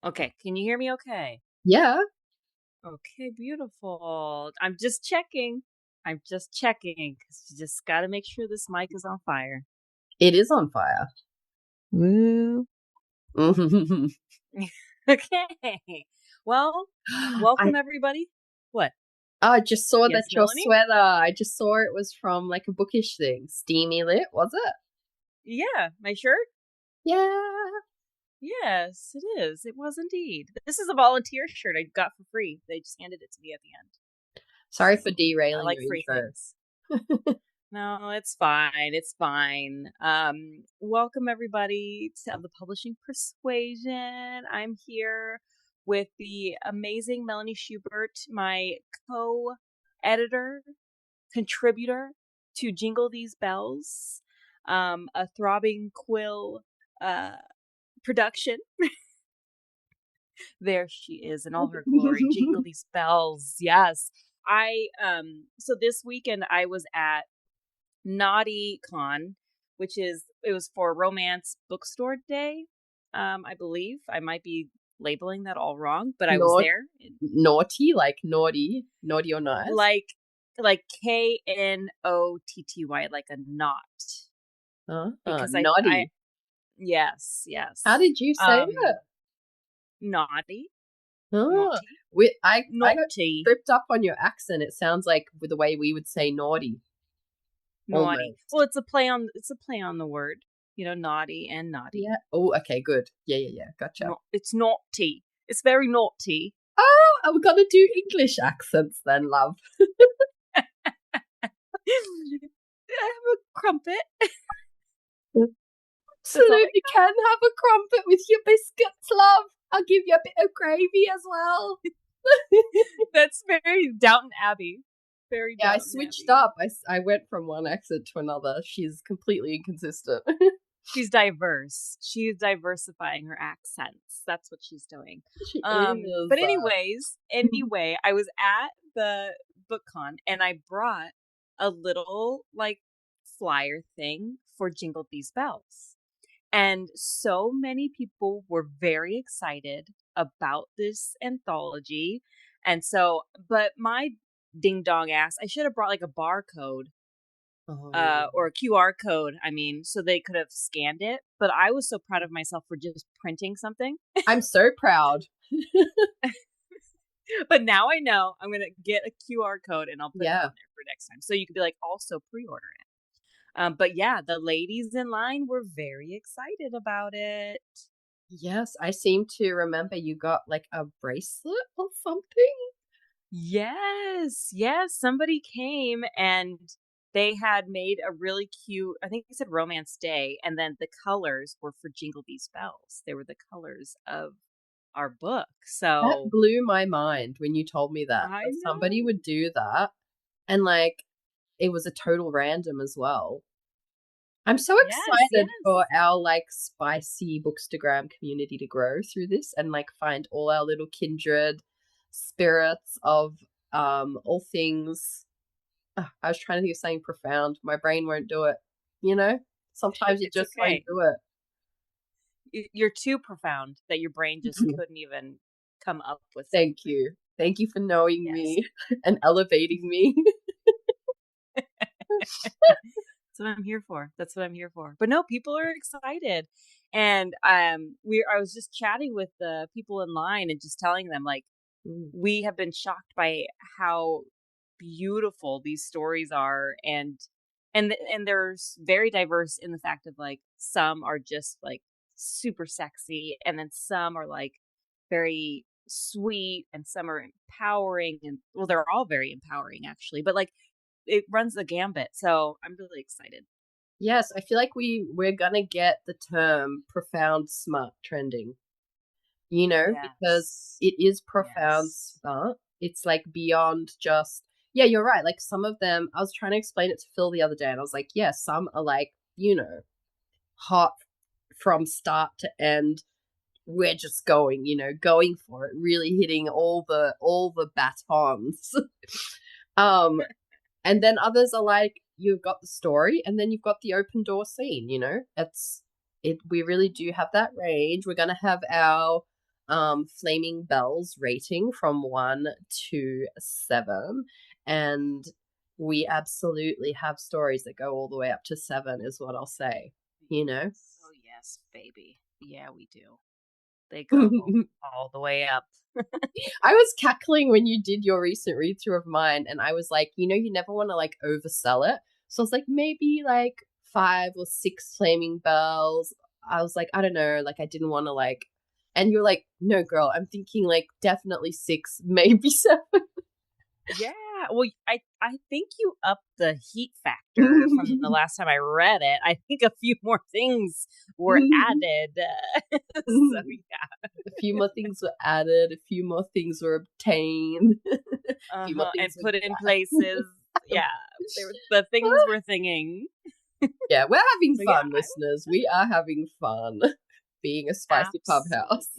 Okay, can you hear me okay? Yeah, Okay, beautiful. I'm just checking. I'm just checking because you just got to make sure this mic is on fire. it is on fire. Woo. Okay. Well, I welcome everybody. What? I just saw that Yes, your Melanie? sweater. I just saw it was from like a bookish thing. Steamy lit, was it? Yeah, my shirt? Yeah. Yes, it is. It was indeed. This is a volunteer shirt I got for free. They just handed it to me at the end. Sorry for So I derailing like your free intro. things. No, it's fine. It's fine. Welcome everybody to the Publishing Persuasion. I'm here with the amazing Melanie Schubert, my co-editor, contributor to Jingle These Bells, a throbbing quill uh, production. There she is in all her glory. Jingle these bells. Yes. So this weekend I was at Naughty Con, which is it was for Romance Bookstore Day. I believe I might be labeling that all wrong, but I was Naut- there. Naughty, like naughty or nice. Like KNOTTY, like a knot. Because I Naughty. yes, How yes. did you say it? Naughty, Oh, naughty, I got naughty, tripped up on your accent. It sounds like with the way we would say naughty, naughty. almost. Well, it's a play on the word, naughty and naughty. Yeah. Oh, okay, good. Yeah. Gotcha. No, it's naughty. It's very naughty. Oh, we're gonna do English accents then, love. I have a crumpet. That's all I Absolutely can have a crumpet with your biscuits, love. I'll give you a bit of gravy as well. That's very Downton Abbey. Very Yeah, I Downton switched Abbey. up. I went from one accent to another. She's completely inconsistent. She's diverse. She's diversifying her accents. That's what she's doing. She But is. anyway, I was at the BookCon and I brought a little like flyer thing for Jingle These Bells. And so many people were very excited about this anthology. And so, but my ding dong ass, I should have brought like a barcode Oh, or a QR code, I mean, so they could have scanned it. But I was so proud of myself for just printing something. I'm so proud. But now I know I'm going to get a QR code and I'll put it Yeah. on there for next time. So you could be like, also pre order it. But yeah, the ladies in line were very excited about it. Yes, I seem to remember you got like a bracelet or something. Yes. Somebody came and they had made a really cute, I think they said Romance Day, and then the colors were for Jingle These Bells. They were the colors of our book. That So blew my mind when you told me that I somebody would know. do that, and like it was a total random as well. I'm so Yes. excited for our like spicy bookstagram community to grow through this and like find all our little kindred spirits of all things. I was trying to think of something profound. My brain won't do it. You know? Sometimes it It's just won't okay. do it. You're too profound that your brain just couldn't even come up with Thank something. you. Thank you for knowing Yes. me and elevating me. That's what I'm here for. That's what I'm here for. But no, people are excited. And I was just chatting with the people in line and just telling them like Mm. we have been shocked by how beautiful these stories are and they're very diverse in the fact of like some are just like super sexy and then some are like very sweet and some are empowering and well they're all very empowering actually but like it runs the gambit so I'm really excited. Yes, I feel like we're gonna get the term profound smart trending. Because Yes. it is profound Yes. smart. It's like beyond just, yeah, you're right. Like some of them, I was trying to explain it to Phil the other day, and I was like, yeah, some are like, hot from start to end. We're just going for it, really hitting all the batons. um, and then others are like, you've got the story, and then you've got the open door scene. We really do have that range. We're gonna have our Flaming Bells rating from 1 to 7. And we absolutely have stories that go all the way up to 7, is what I'll say, you know? Oh yes, baby. Yeah, we do. They go all the way up. I was cackling when you did your recent read through of mine, and I was like, you never want to like oversell it. So I was like, maybe like 5 or 6 flaming bells. I was like, I don't know, like I didn't want to like, and you're like, no, girl, I'm thinking like definitely 6, maybe 7. Yeah. Well, I think you upped the heat factor from the last time I read it. I think a few more things were added. So yeah. A few more things were added, a few more things were obtained, a few more And things were put it in places. Yeah. The things we're thinking. yeah, we're having So fun, yeah, listeners. We are having fun being a spicy pub house.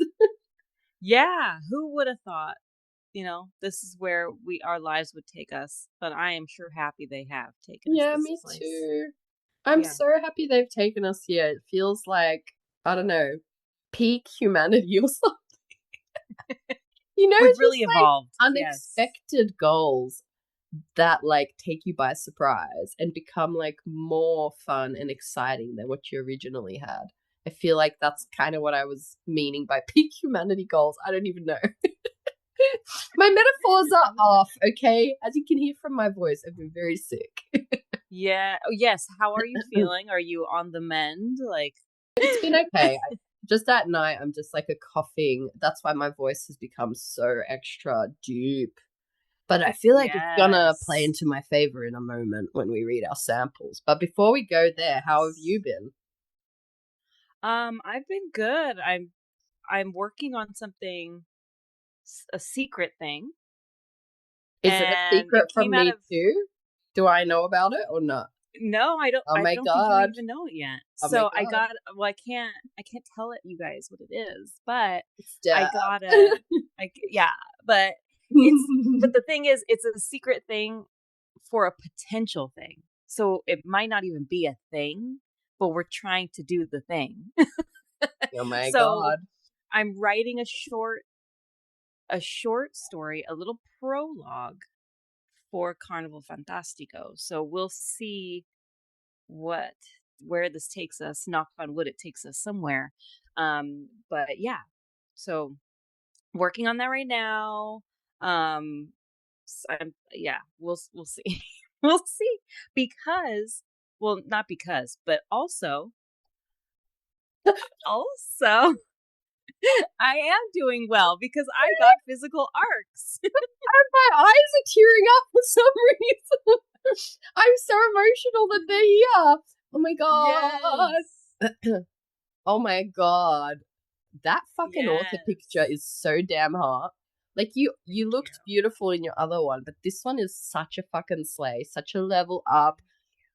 Yeah. Who would have thought? This is where our lives would take us. But I am sure happy they have taken us Yeah, this me place. too. I'm Yeah. so happy they've taken us here. It feels like, I don't know, peak humanity or something. We've Just really like evolved. Yes. unexpected goals that like take you by surprise and become like more fun and exciting than what you originally had. I feel like that's kind of what I was meaning by peak humanity goals. I don't even know. My metaphors are off, okay? As you can hear from my voice, I've been very sick. Yeah. Oh, yes. How are you feeling? Are you on the mend? Like, It's been okay. Just at night, I'm just like a coughing. That's why my voice has become so extra deep. But I feel like it's gonna play yes. into my favor in a moment when we read our samples. But before we go there, how have you been? I've been good. I'm working on something, a secret thing, Is it a and secret it came from out me of too? Do I know about it or not? no, I don't. Oh I my don't think you god. even know it yet. Oh my So I god. got. Well, I can't tell it you guys what it is, but I Stop. got yeah, but but the thing is, it's a secret thing for a potential thing. So it might not even be a thing, but we're trying to do the thing. Oh my So god. I'm writing a short story, a little prologue for Carnival Fantastico. So we'll see what where this takes us. Knock on wood, it takes us somewhere. But yeah, so working on that right now. Yeah, we'll see. We'll see because well, not because, but also I am doing well because I got physical arcs. My eyes are tearing up for some reason. I'm so emotional that they're here. Oh my Yes. god. Oh my god. That fucking author picture Yes. is so damn hot. Like you Thank you. looked beautiful in your other one, but this one is such a fucking slay, such a level up.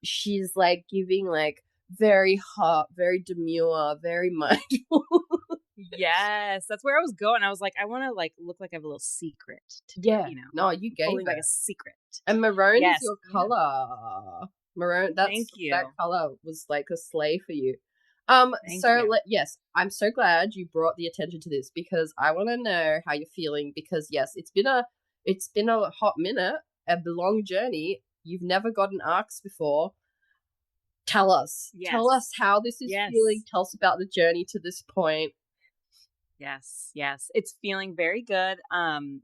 She's like giving like very hot, very demure, very mindful. Yes, that's where I was going. I was like, I want to like look like I have a little secret today, Yeah. No, you I'm gave pulling like it. a secret. And maroon is Yes, your yeah. color. Maroon, Thank that you. color was like a slay for you. Thank So you. yes, I'm so glad you brought the attention to this because I want to know how you're feeling because yes, it's been a hot minute, a long journey. You've never gotten arcs before. Tell us. Tell us Yes. how this is feeling. Yes. Tell us about the journey to this point. Yes. Yes. It's feeling very good.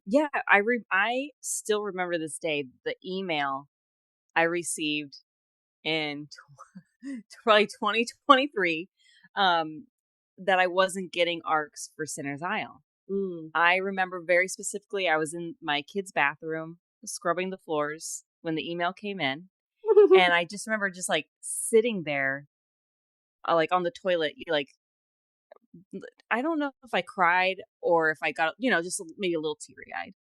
Yeah, I still remember this day, the email I received in probably 2023 that I wasn't getting arcs for Sinner's Isle. Mm. I remember very specifically I was in my kid's bathroom scrubbing the floors when the email came in, and I just remember just like sitting there like on the toilet like I don't know if I cried or if I got just maybe a little teary-eyed.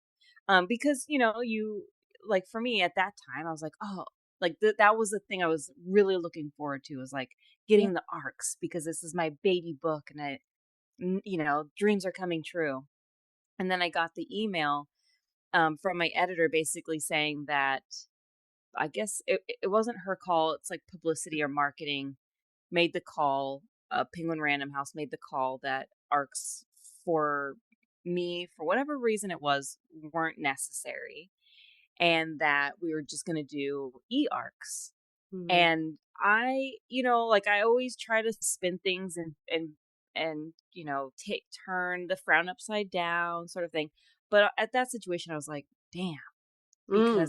Because you like for me at that time I was like, oh, like that was the thing I was really looking forward to was like Yeah. getting the arcs because this is my baby book and dreams are coming true. And then I got the email from my editor basically saying that I guess it wasn't her call. It's like publicity or marketing made the call. Penguin Random House made the call that arcs for me, for whatever reason it was, weren't necessary, and that we were just going to do e-arcs. Mm. And I, like I always try to spin things and take turn the frown upside down sort of thing. But at that situation I was like, damn, Mm.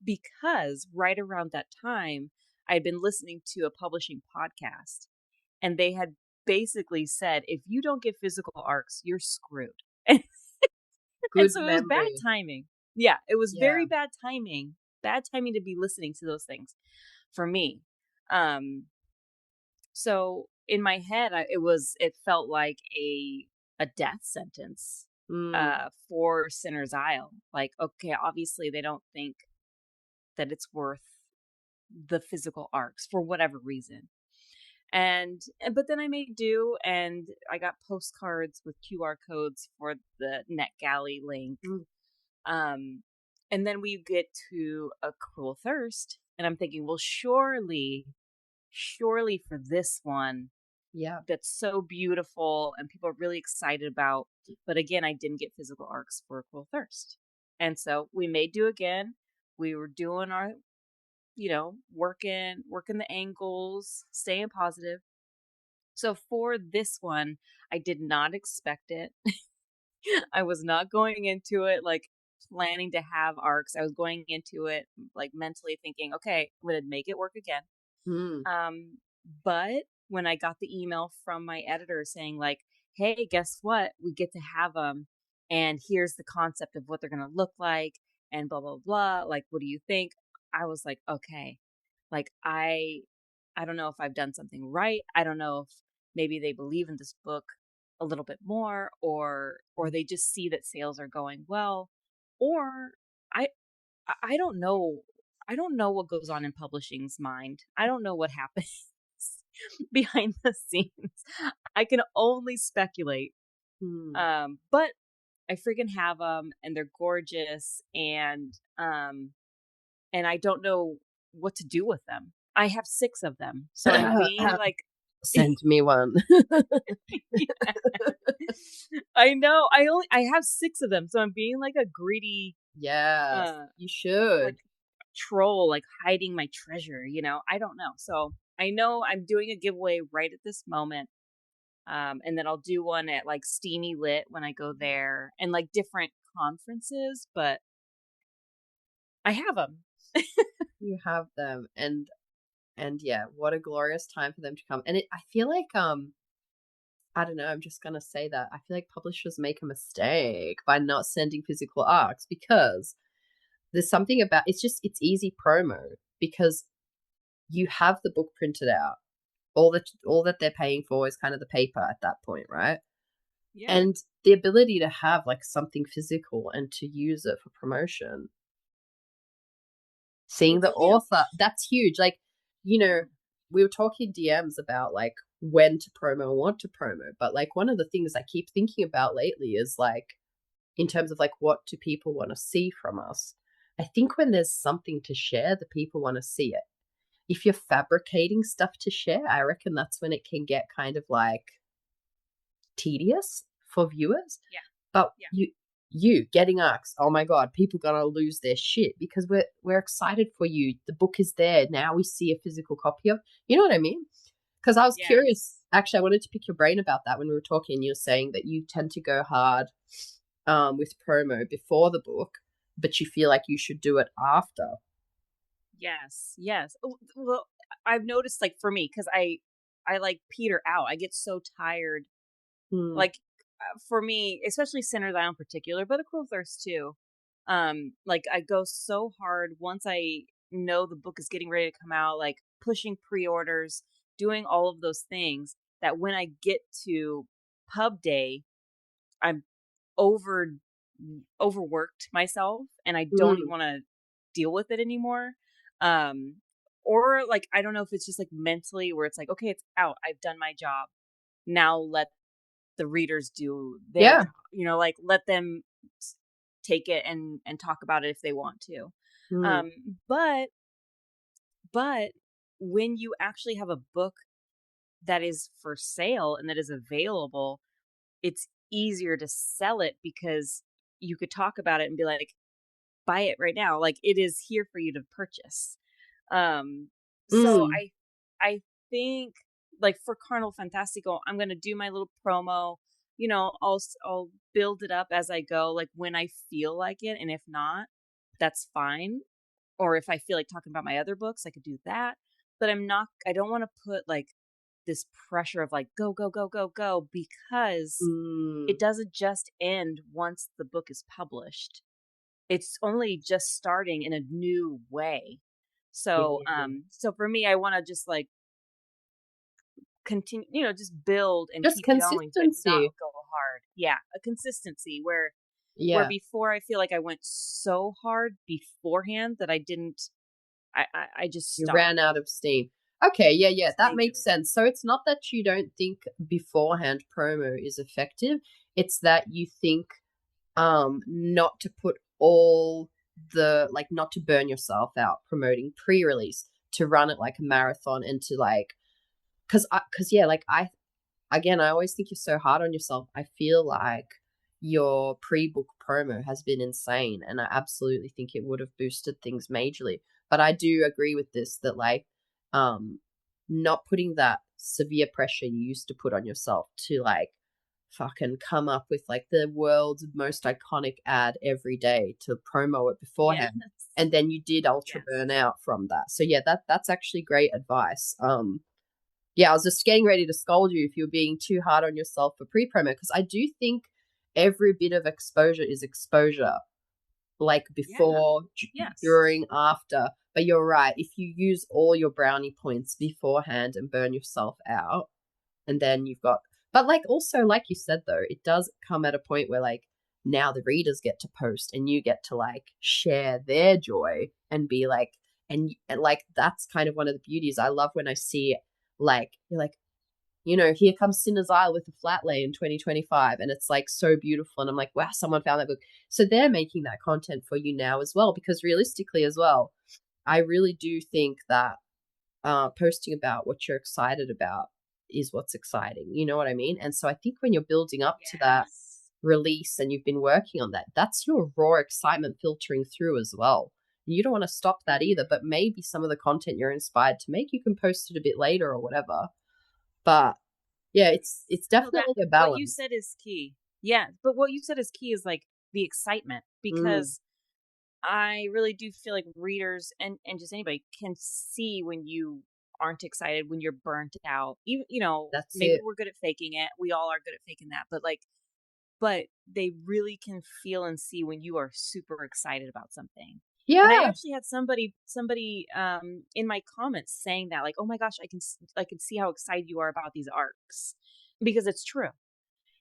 because right around that time I had been listening to a publishing podcast, and they had basically said, if you don't get physical arcs, you're screwed. And Good so it was bad memory. timing. Yeah, it was very Yeah. bad timing. Bad timing to be listening to those things for me. So in my head, it felt like a death sentence Mm. for Sinner's Isle. Like, okay, obviously they don't think that it's worth the physical arcs for whatever reason. But then I made do, and I got postcards with QR codes for the NetGalley link. Mm. Um, and then we get to A Cruel Thirst, and I'm thinking, well, surely for this one Yeah. that's so beautiful and people are really excited about. But again, I didn't get physical arcs for A Cruel Thirst. And so we made do again. We were doing our, working the angles, staying positive. So for this one, I did not expect it. I was not going into it like planning to have arcs. I was going into it like mentally thinking, okay, I'm going to make it work again. Mm. But when I got the email from my editor saying like, hey, guess what? We get to have them. And here's the concept of what they're going to look like and blah, blah, blah. Like, what do you think? I was like, okay, like I don't know if I've done something right. I don't know if maybe they believe in this book a little bit more, or they just see that sales are going well, or I I don't know. I don't know what goes on in publishing's mind. I don't know what happens behind the scenes. I can only speculate. Mm. But I freaking have them, and they're gorgeous, and I don't know what to do with them. I have 6 of them, so I'm being like, Send me one. I know. I have 6 of them, so I'm being like a greedy, Yes, uh, you should. like troll, like hiding my treasure. I don't know. So I know I'm doing a giveaway right at this moment. And then I'll do one at like Steamy Lit when I go there, and like different conferences. But I have them. You have them, and yeah, what a glorious time for them to come. And I feel like I don't know, I'm just gonna say that I feel like publishers make a mistake by not sending physical arcs, because there's something about it's easy promo, because you have the book printed out. All that they're paying for is kind of the paper at that point, right? Yeah. And the ability to have like something physical and to use it for promotion, seeing It's the huge. author, that's huge. Like, you know, we were talking DMs about like when to promo and what to promo, but like one of the things I keep thinking about lately is like, in terms of like what do people want to see from us, I think when there's something to share, the people want to see it. If you're fabricating stuff to share, I reckon that's when it can get kind of like tedious for viewers. Yeah. But Yeah. you getting asked, oh my god, people gonna lose their shit because we're excited for you. The book is there now. We see a physical copy of. You know what I mean? Because I was Yes. curious. Actually, I wanted to pick your brain about that when we were talking. You were saying that you tend to go hard with promo before the book, but you feel like you should do it after. Yes. Yes. Well, I've noticed like for me, because I like peter out. I get so tired. Hmm. Like for me, especially Sinner's Isle in particular, but A Cruel Thirst too. Like I go so hard once I know the book is getting ready to come out, like pushing pre-orders, doing all of those things, that when I get to pub day, I'm over overworked myself, and I don't even Hmm. want to deal with it anymore. Um, or like I don't know if it's just like mentally where it's like, okay, it's out. I've done my job. Now let the readers do their Yeah. job. Like let them take it and talk about it if they want to. Hmm. Um, but but when you actually have a book that is for sale and that is available, it's easier to sell it because you could talk about it and be like, buy it right now. Like it is here for you to purchase. Um, so Mm. I think like for Carnival Fantastical, I'm gonna do my little promo. You know, I'll build it up as I go, like when I feel like it, and if not, that's fine. Or if I feel like talking about my other books, I could do that. But I don't want to put like this pressure of like go go go go go because Mm. it doesn't just end once the book is published. It's only just starting in a new way. So Yeah. so for me, I want to just like continue, you know, just build and Just keep going but not consistency. go hard. Yeah, a consistency where Yeah. before I feel like I went so hard beforehand that I just You ran stopped. out of steam. Okay, yeah, yeah, that makes Essentially. sense. So it's not that you don't think beforehand promo is effective, it's that you think not to put all the like not to burn yourself out promoting pre-release, to run it like a marathon and to like cuz yeah, like I again, I always think you're so hard on yourself. I feel like your pre-book promo has been insane, and I absolutely think it would have boosted things majorly. But I do agree with this that like um not putting that severe pressure you used to put on yourself to like fucking come up with like the world's most iconic ad every day to promo it Yes. beforehand, and then you did ultra Yes. burn out from that. So yeah, that's actually great advice. Yeah, I was just getting ready to scold you if you were being too hard on yourself for pre-promo, because I do think every bit of exposure is exposure, like Yeah. before, Yes. during, after. But you're right. If you use all your brownie points beforehand and burn yourself out, and then you've got, but like also, like you said, though, it does come at a point where like now the readers get to post and you get to like share their joy and be like, and like that's kind of one of the beauties. I love when I see like, you're like, you know, here comes Cinder's Isle with the flat lay in 2025. And it's like so beautiful. And I'm like, wow, someone found that book. So they're making that content for you now as well. Because realistically, as well, I really do think that posting about what you're excited about is what's exciting. You know what I mean? And so I think when you're building up to that Yes. release and you've been working on that, that's your raw excitement filtering through as well. You don't want to stop that either, but maybe some of the content you're inspired to make, you can post it a bit later or whatever. But yeah, it's No, that definitely a what you balance. said is key. Yeah, but what you said is key is like the excitement Mm, because I really do feel like readers and just anybody can see when you aren't excited, when you're burnt out. Even, you know, that's maybe it. we're good at faking it. We all are good at faking that, but like but they really can feel and see when you are super excited about something. And I Yeah, actually had somebody in my comments saying that like, "Oh my gosh, I can see how excited you are about these arcs." Because it's true.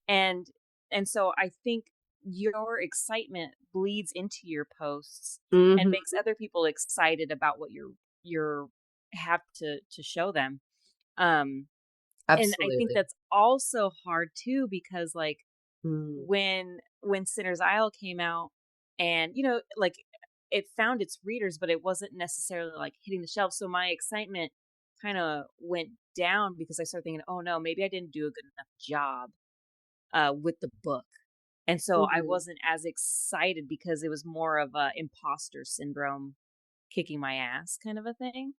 And and so I think your excitement bleeds into your posts and hmm, makes other people excited about what you're have to show them. Um and I think absolutely. that's also hard too because like Mm, when Sinner's Isle came out and you know like it found its readers but it wasn't necessarily like hitting the shelves, so my excitement kind of went down because I started thinking, oh no, maybe I didn't do a good enough job with the book, and so I mm, wasn't as excited because it was more of a imposter syndrome kicking my ass kind of a thing.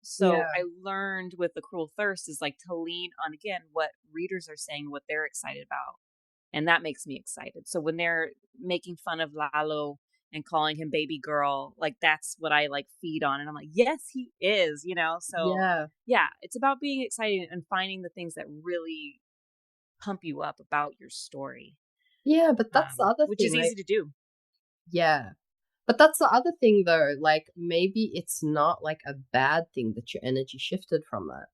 So yeah, I learned with The Cruel Thirst is like to lean on again what readers are saying, what they're excited about, and that makes me excited. So when they're making fun of Lalo and calling him baby girl, like that's what I like feed on, and I'm like, yes, he is, you know. So yeah, yeah, it's about being excited and finding the things that really pump you up about your story, yeah. But that's the other which thing, is right? easy to do. Yeah. But that's the other thing, though. Like, maybe it's not like a bad thing that your energy shifted from that.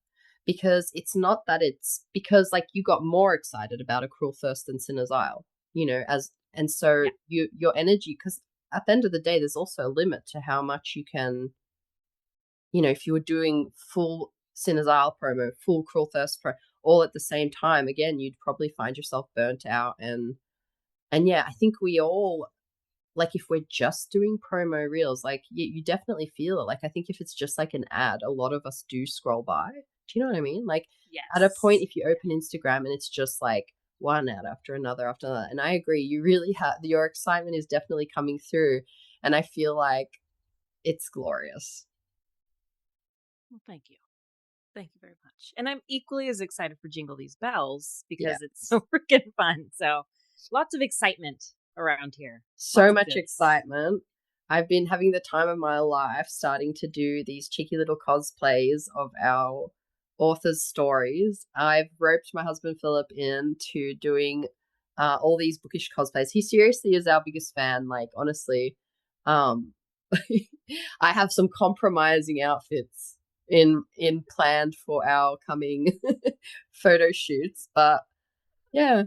Because it's not that it's because, like, you got more excited about A Cruel Thirst than Sinner's Isle, you know, and so Yeah, your energy, because at the end of the day, there's also a limit to how much you can, you know, if you were doing full Sinner's Isle promo, full Cruel Thirst pro, all at the same time, again, you'd probably find yourself burnt out. And yeah, I think we all, like if we're just doing promo reels, like you definitely feel it. Like I think if it's just like an ad, a lot of us do scroll by. Do you know what I mean? Like at a point, yes, if you open Instagram and it's just like one out after another after another. And I agree, you really have, your excitement is definitely coming through, and I feel like it's glorious. Well, thank you. Thank you very much. And I'm equally as excited for Jingle These Bells Yeah. because it's so freaking fun. So lots of excitement around here. So Lots of much goods. excitement. I've been having the time of my life starting to do these cheeky little cosplays of our authors' stories. I've roped my husband Philip into doing all these bookish cosplays. He seriously is our biggest fan. Like, honestly, I have some compromising outfits in planned for our coming photo shoots, but yeah.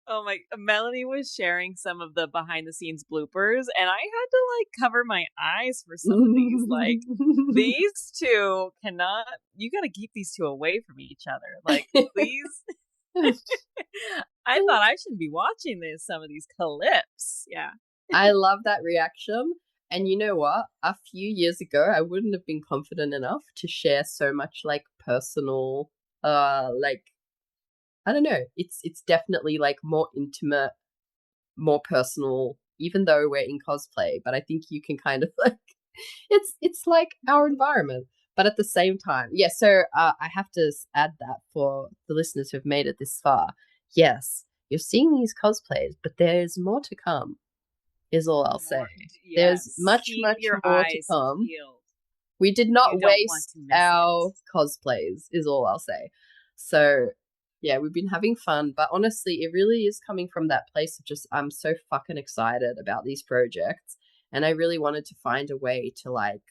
Oh my, Melanie was sharing some of the behind the scenes bloopers, and I had to like cover my eyes for some of these. Like, these two cannot, you got to keep these two away from each other. Like, please. I thought I shouldn't be watching some of these clips. Yeah. I love that reaction. And you know what? A few years ago, I wouldn't have been confident enough to share so much like personal, like, I don't know. It's definitely like more intimate, more personal, even though we're in cosplay. But I think you can kind of like, it's like our environment. But at the same time, yeah. So I have to add that for the listeners who've made it this far. Yes, you're seeing these cosplays, but there's more to come. Is all I'll say. Yes. There's much, Keep much your more to eyes come. peeled. We did not You don't want waste to miss our it. cosplays, is all I'll say. So, yeah, we've been having fun, but honestly, it really is coming from that place of just, I'm so fucking excited about these projects. And I really wanted to find a way to, like,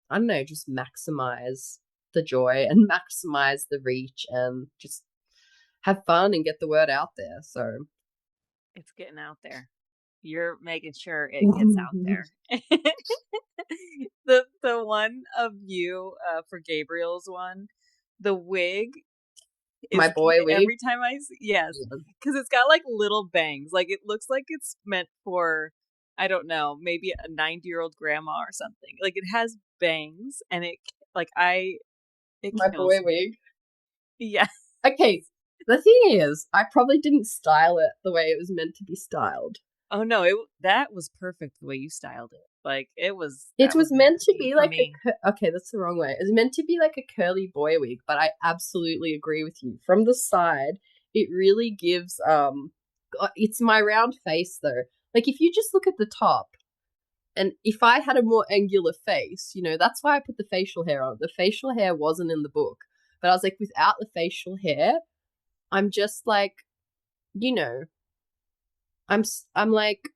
I don't know, just maximize the joy and maximize the reach and just have fun and get the word out there. So, It's getting out there. You're making sure it gets out there. The one of you for Gabriel's one, the wig my is boy wig. every time I see, yes, because it's got like little bangs. Like it looks like it's meant for, I don't know, maybe a 90-year-old grandma or something. Like it has bangs, and it like it My kills boy me. wig. Yeah. Okay, the thing is, I probably didn't style it the way it was meant to be styled. Oh no, that was perfect the way you styled it. Like It that was was meant meant to to be be for like me. okay, that's the wrong way. It was meant to be like a curly boy wig, but I absolutely agree with you. From the side, it really gives it's my round face though. Like if you just look at the top, and if I had a more angular face, you know, that's why I put the facial hair on. The facial hair wasn't in the book, but I was like, without the facial hair, I'm just like, you know, I'm like,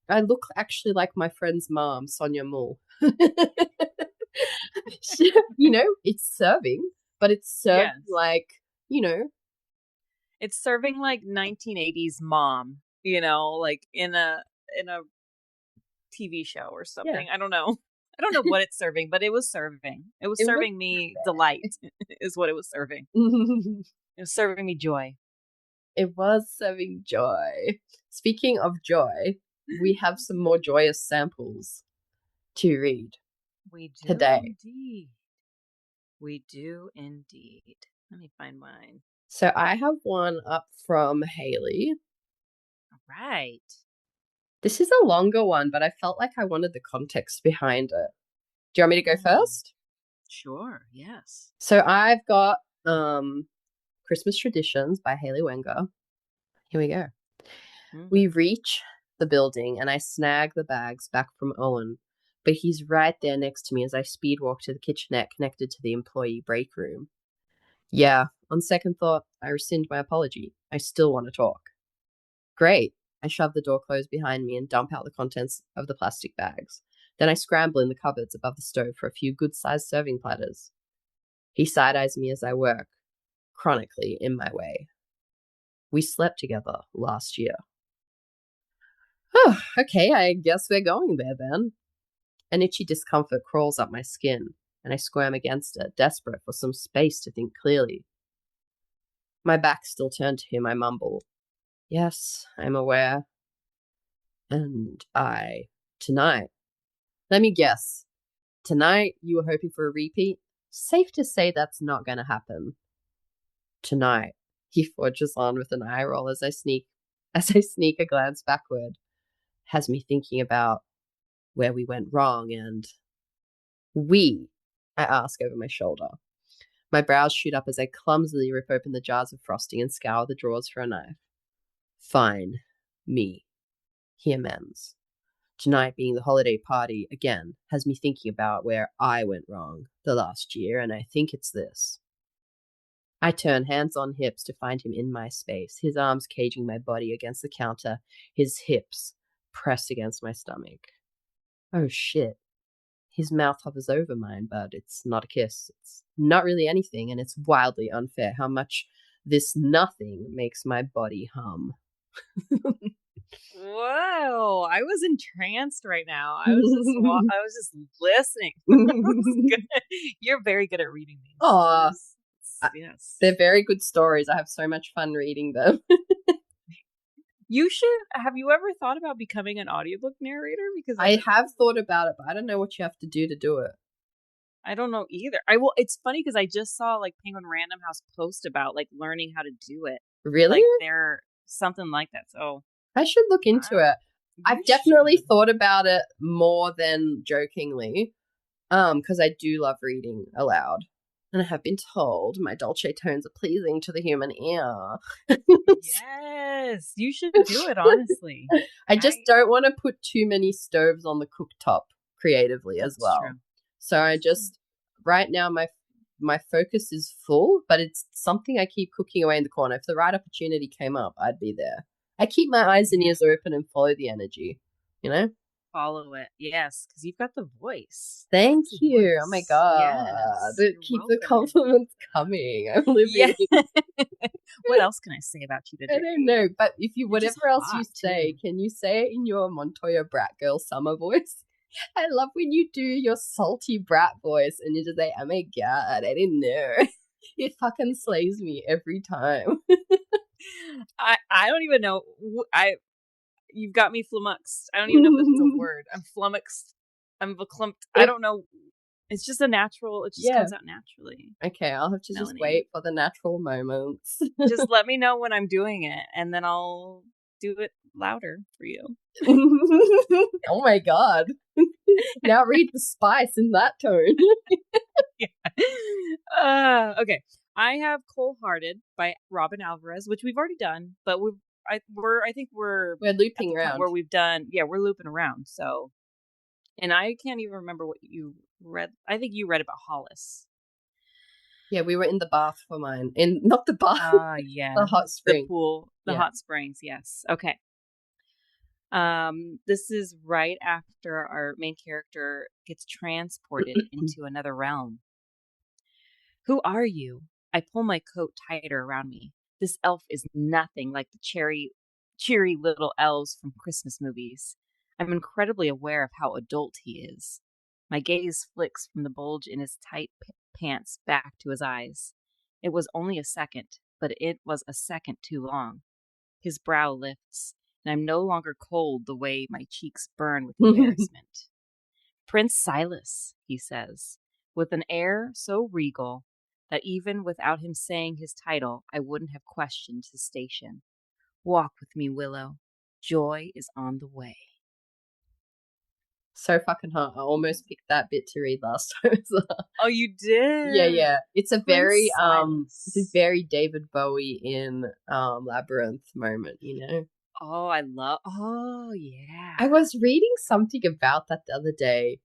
I look actually like my friend's mom, Sonia Mull. You know, it's serving, but it's serving Yes. like, you know, It's serving like 1980s mom, like in a TV show or yeah, something. I don't know. I don't know what it's serving, but it was serving. It was it was. serving me delight is what it was serving. It was serving me joy. It was serving joy. Speaking of joy, we have some more joyous samples to read We do today. indeed. We do indeed. Let me find mine. So I have one up from Haley. All right. This is a longer one, but I felt like I wanted the context behind it. Do you want me to go first? Sure, yes. So I've got Christmas Traditions by Haley Wenger. Here we go. We reach the building and I snag the bags back from Owen, but he's right there next to me as I speed walk to the kitchenette connected to the employee break room. Yeah, on second thought, I rescind my apology. I still want to talk. Great. I shove the door closed behind me and dump out the contents of the plastic bags. Then I scramble in the cupboards above the stove for a few good-sized serving platters. He side-eyes me as I work, chronically in my way. We slept together last year. Oh, okay, I guess we're going there then. An itchy discomfort crawls up my skin, and I squirm against it, desperate for some space to think clearly. My back still turned to him, I mumble. Yes, I'm aware. And tonight. Let me guess. Tonight, you were hoping for a repeat? Safe to say that's not going to happen. Tonight, He forges on with an eye roll as I sneak a glance backward, has me thinking about where we went wrong and we, I ask over my shoulder. My brows shoot up as I clumsily rip open the jars of frosting and scour the drawers for a knife. Fine. Me. He amends. Tonight being the holiday party, again, has me thinking about where I went wrong the last year, and I think it's this. I turn hands on hips to find him in my space, his arms caging my body against the counter, his hips pressed against my stomach. Oh shit. His mouth hovers over mine, but it's not a kiss. It's not really anything, and it's wildly unfair how much this nothing makes my body hum. Whoa! I was entranced right now. I was just listening. You're very good at reading these. Aw. Yes. They're very good stories. I have so much fun reading them. You should. Have you ever thought about becoming an audiobook narrator? Because I have thought about it, but I don't know what you have to do it. I don't know either. It's funny because I just saw like Penguin Random House post about like learning how to do it. Really? Like they're something like that. So I should look into it. I've definitely thought about it more than jokingly, because I do love reading aloud. And I have been told my dulce tones are pleasing to the human ear. Yes, you should do it, honestly. I just don't want to put too many stoves on the cooktop creatively as well. True. So I just, right now, my focus is full, but it's something I keep cooking away in the corner. If the right opportunity came up, I'd be there. I keep my eyes and ears open and follow the energy, you know? Follow it, yes, because you've got the voice. Thank you. Oh my god. Yes, keep the compliments coming. I'm living. Yeah. What else can I say about you today? I don't know, but if you, whatever else you say, can you say it in your Montoya brat girl summer voice? I love when you do your salty brat voice and you just say, oh my god, I didn't know. It fucking slays me every time. I don't even know. You've got me flummoxed. I don't even know if that's a word. I'm flummoxed. I'm verklempt. I don't know. It's just a natural. It just comes out naturally. Okay, I'll have to just wait for the natural moments. Just let me know when I'm doing it, and then I'll do it louder for you. Oh my god. Now read the spice in that tone. Yeah. Okay. I have Cold Hearted by Robin Alvarez, which we've already done, but I think we're looping around where we've done. Yeah, we're looping around. So, and I can't even remember what you read. I think you read about Hollis. Yeah, we were in the bath for mine. Not the bath. Yeah. The hot spring. The pool. The hot springs, yes. Okay. This is right after our main character gets transported into another realm. Who are you? I pull my coat tighter around me. This elf is nothing like the cheery little elves from Christmas movies. I'm incredibly aware of how adult he is. My gaze flicks from the bulge in his tight pants back to his eyes. It was only a second, but it was a second too long. His brow lifts, and I'm no longer cold the way my cheeks burn with embarrassment. Prince Silas, he says, with an air so regal that even without him saying his title, I wouldn't have questioned his station. Walk with me, Willow. Joy is on the way. So fucking hot. I almost picked that bit to read last time as well. Oh, you did? Yeah. It's a very David Bowie in Labyrinth moment, you know? Oh yeah. I was reading something about that the other day,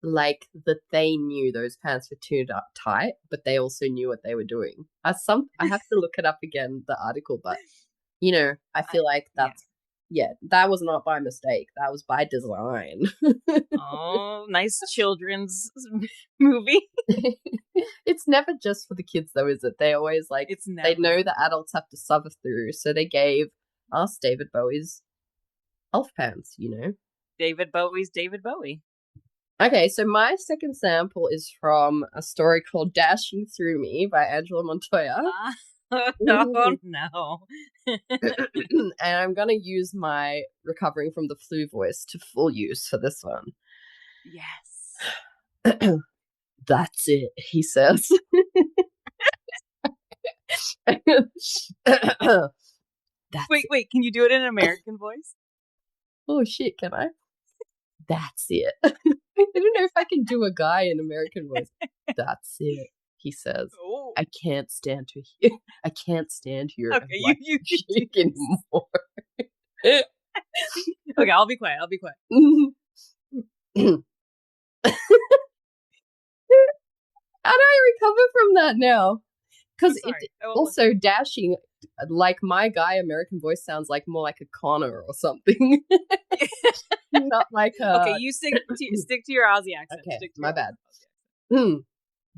like that they knew those pants were too tight, but they also knew what they were doing. I have to look it up again, the article, but you know, I feel like that's that was not by mistake. That was by design. Oh, nice children's movie. It's never just for the kids though, is it? They always they know the adults have to suffer through, so they gave us David Bowie's elf pants, you know? David Bowie's David Bowie. Okay, so my second sample is from a story called Dashing Through Me by Angela Montoya. Oh, no. And I'm going to use my recovering from the flu voice to full use for this one. Yes. That's it, he says. That's Wait, can you do it in an American voice? oh shit, can I? That's it. I don't know if I can do a guy in American voice. That's it, he says. Oh, I can't stand to hear. I can't stand here and okay, watch you you can do shake anymore. Okay, I'll be quiet. I'll be quiet. How do I recover from that now? I'm Because it sorry. I won't also listen. dashing, like my guy American voice sounds like more like a Connor or something, not like Okay, a. you stick to your Aussie accent. Okay, Stick to my your bad. Aussie accent.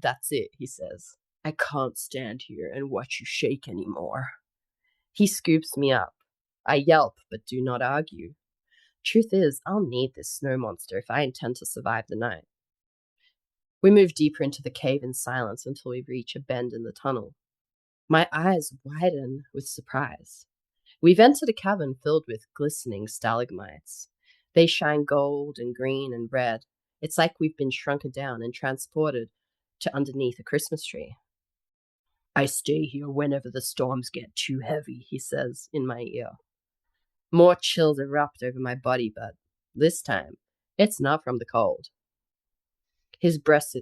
That's it, he says. I can't stand here and watch you shake anymore. He scoops me up. I yelp, but do not argue. Truth is, I'll need this snow monster if I intend to survive the night. We move deeper into the cave in silence until we reach a bend in the tunnel. My eyes widen with surprise. We've entered a cavern filled with glistening stalagmites. They shine gold and green and red. It's like we've been shrunken down and transported to underneath a Christmas tree. I stay here whenever the storms get too heavy, he says in my ear. More chills erupt over my body, but this time it's not from the cold. His breast,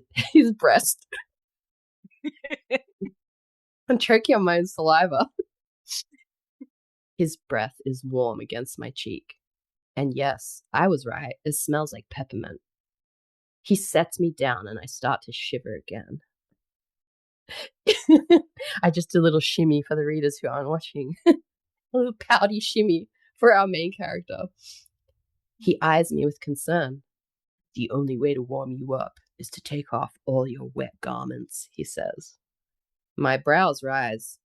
I'm choking on my own saliva. His breath is warm against my cheek. And yes, I was right. It smells like peppermint. He sets me down and I start to shiver again. I just do a little shimmy for the readers who aren't watching. A little pouty shimmy for our main character. He eyes me with concern. The only way to warm you up is to take off all your wet garments, he says. My brows rise.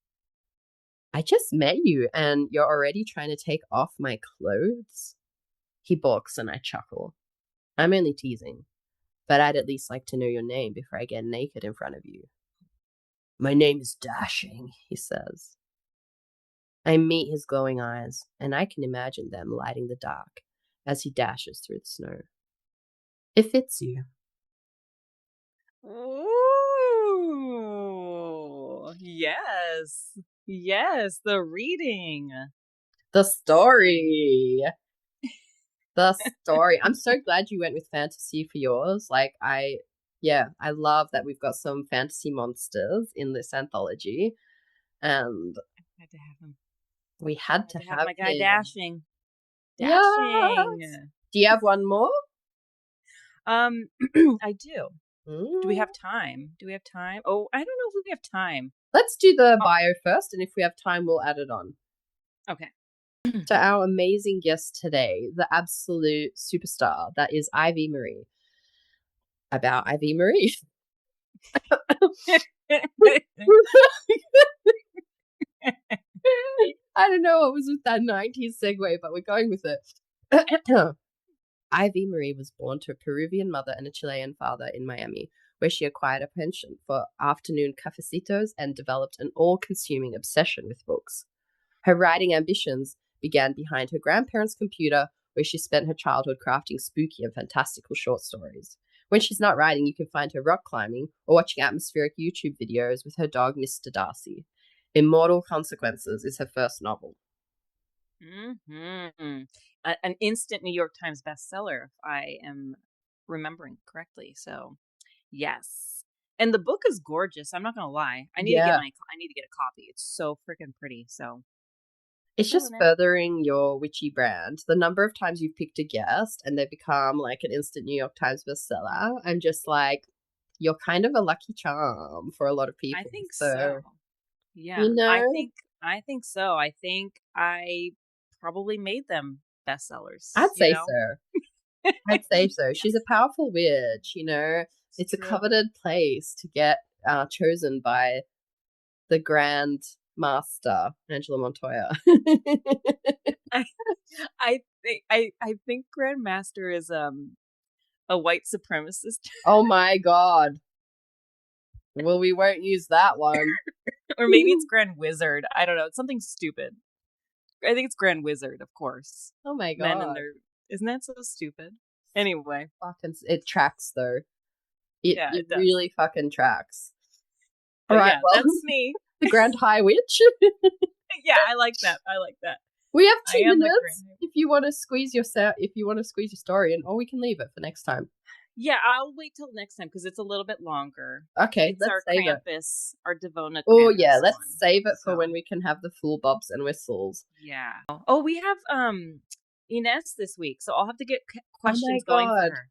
I just met you and you're already trying to take off my clothes? He balks and I chuckle. I'm only teasing, but I'd at least like to know your name before I get naked in front of you. My name is Dashing, he says. I meet his glowing eyes, and I can imagine them lighting the dark as he dashes through the snow. It fits you. Ooh, yes, the reading. The story. The story. I'm so glad you went with fantasy for yours. I love that we've got some fantasy monsters in this anthology. And I had to have him. we had I to had to have have my guy him. dashing. Yes. Dashing. Do you have one more? I do. Do we Mm. have time? Do we have time? Oh, I don't know if we have time. Let's do the Oh, bio first, and if we have time, we'll add it on. okay. To our amazing guest today, the absolute superstar that is Ivy Marie. About Ivy Marie. I don't know what was with that 90s segue, but we're going with it. Ivy Marie was born to a Peruvian mother and a Chilean father in Miami, where she acquired a penchant for afternoon cafecitos and developed an all-consuming obsession with books. Her writing ambitions began behind her grandparents' computer, where she spent her childhood crafting spooky and fantastical short stories. When she's not writing, you can find her rock climbing or watching atmospheric YouTube videos with her dog, Mr. Darcy. Immortal Consequences is her first novel. Mm-hmm. An instant New York Times bestseller, if I am remembering correctly. So, yes. And the book is gorgeous. I'm not gonna lie. I need to get Yeah. a copy. It's so freaking pretty. So, It's just feeling it. furthering your witchy brand. The number of times you've picked a guest and they become like an instant New York Times bestseller, I'm just like, you're kind of a lucky charm for a lot of I people. think So, so. Yeah, you know, I think so. I think I probably made them bestsellers, I'd you say know? so. I'd say so. She's a powerful witch, you know. It's It's a true. coveted place to get chosen by the Grand Master, Angela Montoya. I I think Grandmaster is a white supremacist. Oh my god. Well, we won't use that one. Or maybe it's Grand Wizard. I don't know. It's something stupid. I think it's Grand Wizard, of course. Oh my Men and god. their isn't that so stupid? Anyway, Fucking, it tracks though. It yeah, it it does. really fucking tracks. All But right, yeah, well, that's me. The Grand High Witch. Yeah, I like that. I like that. We have I 2 am the minutes grand. if you want to squeeze if you want to squeeze your story in, or we can leave it for next time. Yeah, I'll wait till next time because it's a little bit longer. Okay, It's let's our save it. Krampus, our Devona Oh yeah, Krampus let's one. save it for So when we can have the full bobs and whistles. yeah. Oh, we have Ines this week, so I'll have to get Oh my questions going for god. her.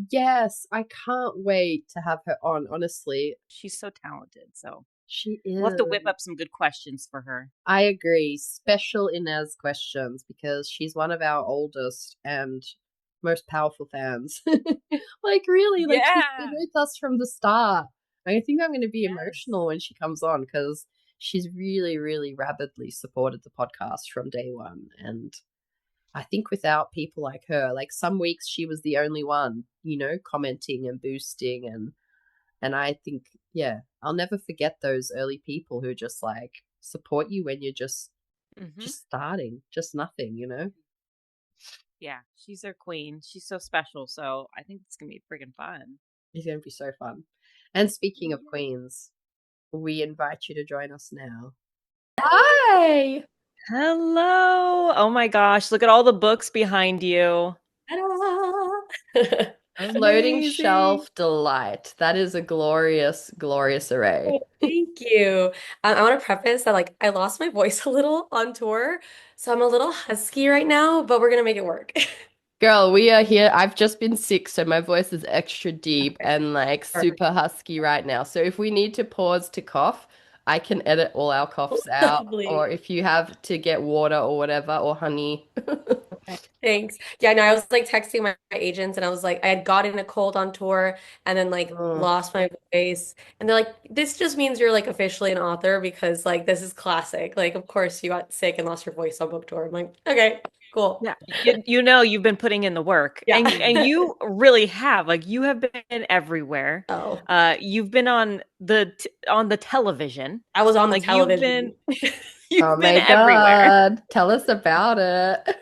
Yes, I can't wait to have her on, honestly. She's so talented, so She we'll have is. to whip up some good questions for her. I agree. Special Inez questions because she's one of our oldest and most powerful fans. Like, really, like, she's been Yeah. with us from the start. I think I'm going to be Yes. emotional when she comes on because she's really, really rapidly supported the podcast from day one. And I think without people like her, like some weeks she was the only one, commenting and boosting and I think, yeah, I'll never forget those early people who just like support you when you're Mm-hmm. just starting, just nothing. Yeah, she's our queen. She's so special, so I think it's gonna be freaking fun. It's going to be so fun. And speaking of Yeah. queens, we invite you to join us now. Hi! Hello. Oh my gosh, look at all the books behind you. Ta-da! A floating Amazing. shelf delight. That is a glorious, glorious array. Oh, thank you. I want to preface that like I lost my voice a little on tour, so I'm a little husky right now, but we're gonna make it work. Girl, we are here. I've just been sick, so my voice is extra deep Okay, and like perfect. super husky right now. So if we need to pause to cough, I can edit all our coughs out. Or Lovely. if you have to get water or whatever, or honey. Okay, thanks. Yeah, no, I was like texting my agents and I was like, I had gotten a cold on tour and then like Mm. lost my voice. And they're like, this just means you're like officially an author because like this is classic. Like, of course you got sick and lost your voice on book tour. I'm like, okay, cool. Yeah, you know you've been putting in the work, Yeah. and you really have. Like you have been everywhere. Oh, You've been on the television. I was on the Like you've been television. Oh you've been my everywhere. God. Tell us about it.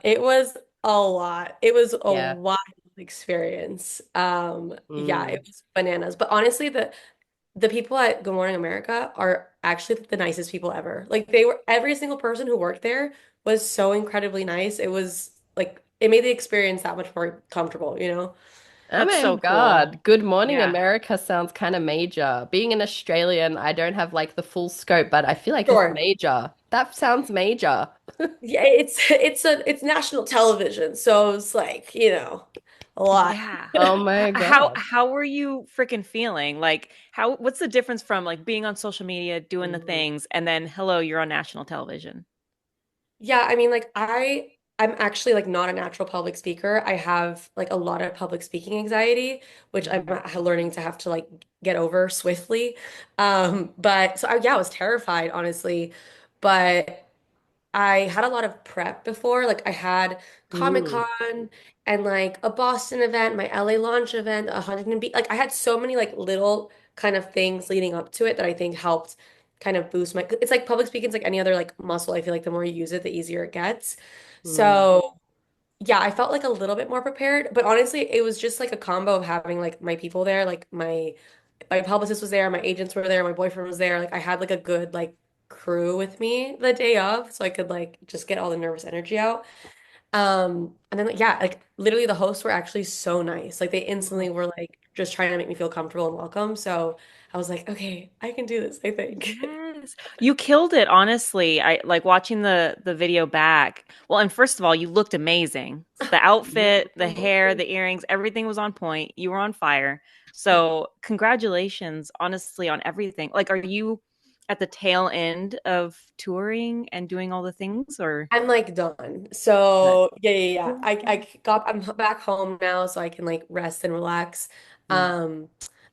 It was a lot. It was a Yeah. wild experience. Yeah, Mm. it was bananas. But honestly, the people at Good Morning America are actually the nicest people ever. Like they were every single person who worked there was so incredibly nice. It was like it made the experience that much more comfortable, you know? Oh That's my so cool. God. Good Morning Yeah. America sounds kind of major. Being an Australian, I don't have like the full scope, but I feel like it's Sure. major. That sounds major. Yeah, it's national television, so it's like, a lot. Yeah. Oh my How God. how were you freaking feeling? Like what's the difference from like being on social media, doing the Mm. things, and then hello, you're on national television? Yeah, I mean, like I'm actually like not a natural public speaker. I have like a lot of public speaking anxiety, which I'm Mhm. learning to have to like get over swiftly. But so yeah, I was terrified, honestly. But I had a lot of prep before. Like I had Mm. Comic-Con and like a Boston event, my LA launch event, a Huntington Beach. Like I had so many like little kind of things leading up to it that I think helped kind of boost my it's like public speaking is like any other like muscle. I feel like the more you use it, the easier it gets. Mm. So yeah, I felt like a little bit more prepared, but honestly, it was just like a combo of having like my people there, like my publicist was there, my agents were there, my boyfriend was there. Like I had like a good like crew with me the day of, so I could like just get all the nervous energy out. And then like, yeah, like literally the hosts were actually so nice. Like they instantly were like just trying to make me feel comfortable and welcome. So I was like, okay, I can do this, I think. Yes. You killed it, honestly. I like watching the video back. Well, and first of all, you looked amazing. The outfit, the hair, the earrings, everything was on point. You were on fire. So, congratulations, honestly, on everything. Like, are you at the tail end of touring and doing all the things or I'm like done. good? So yeah. I'm back home now so I can like rest and relax. Mm. Um,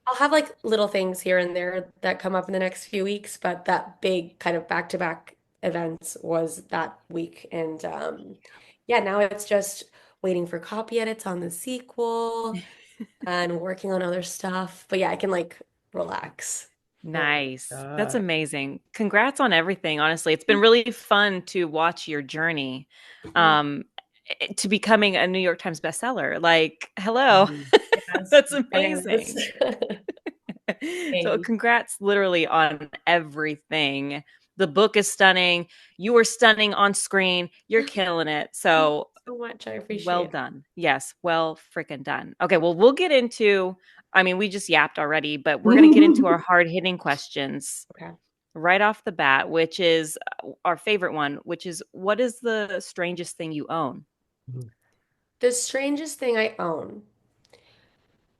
I'll have like little things here and there that come up in the next few weeks, but that big kind of back-to-back events was that week. And yeah, now it's just waiting for copy edits on the sequel and working on other stuff. But yeah, I can like relax. Oh my Nice. That's God. amazing. Congrats on everything, honestly. It's been really fun to watch your journey um to becoming a New York Times bestseller. Like, hello. Yes, That's bananas. amazing. So Thanks. congrats literally on everything. The book is stunning. You were stunning on screen. You're killing it. Thank you So so much. I well appreciate it. done. Yes, well freaking done. Okay, well, we'll get into, I mean, we just yapped already, but we're going to get into our hard hitting questions Okay. right off the bat, which is our favorite one, which is what is the strangest thing you own? The strangest thing I own.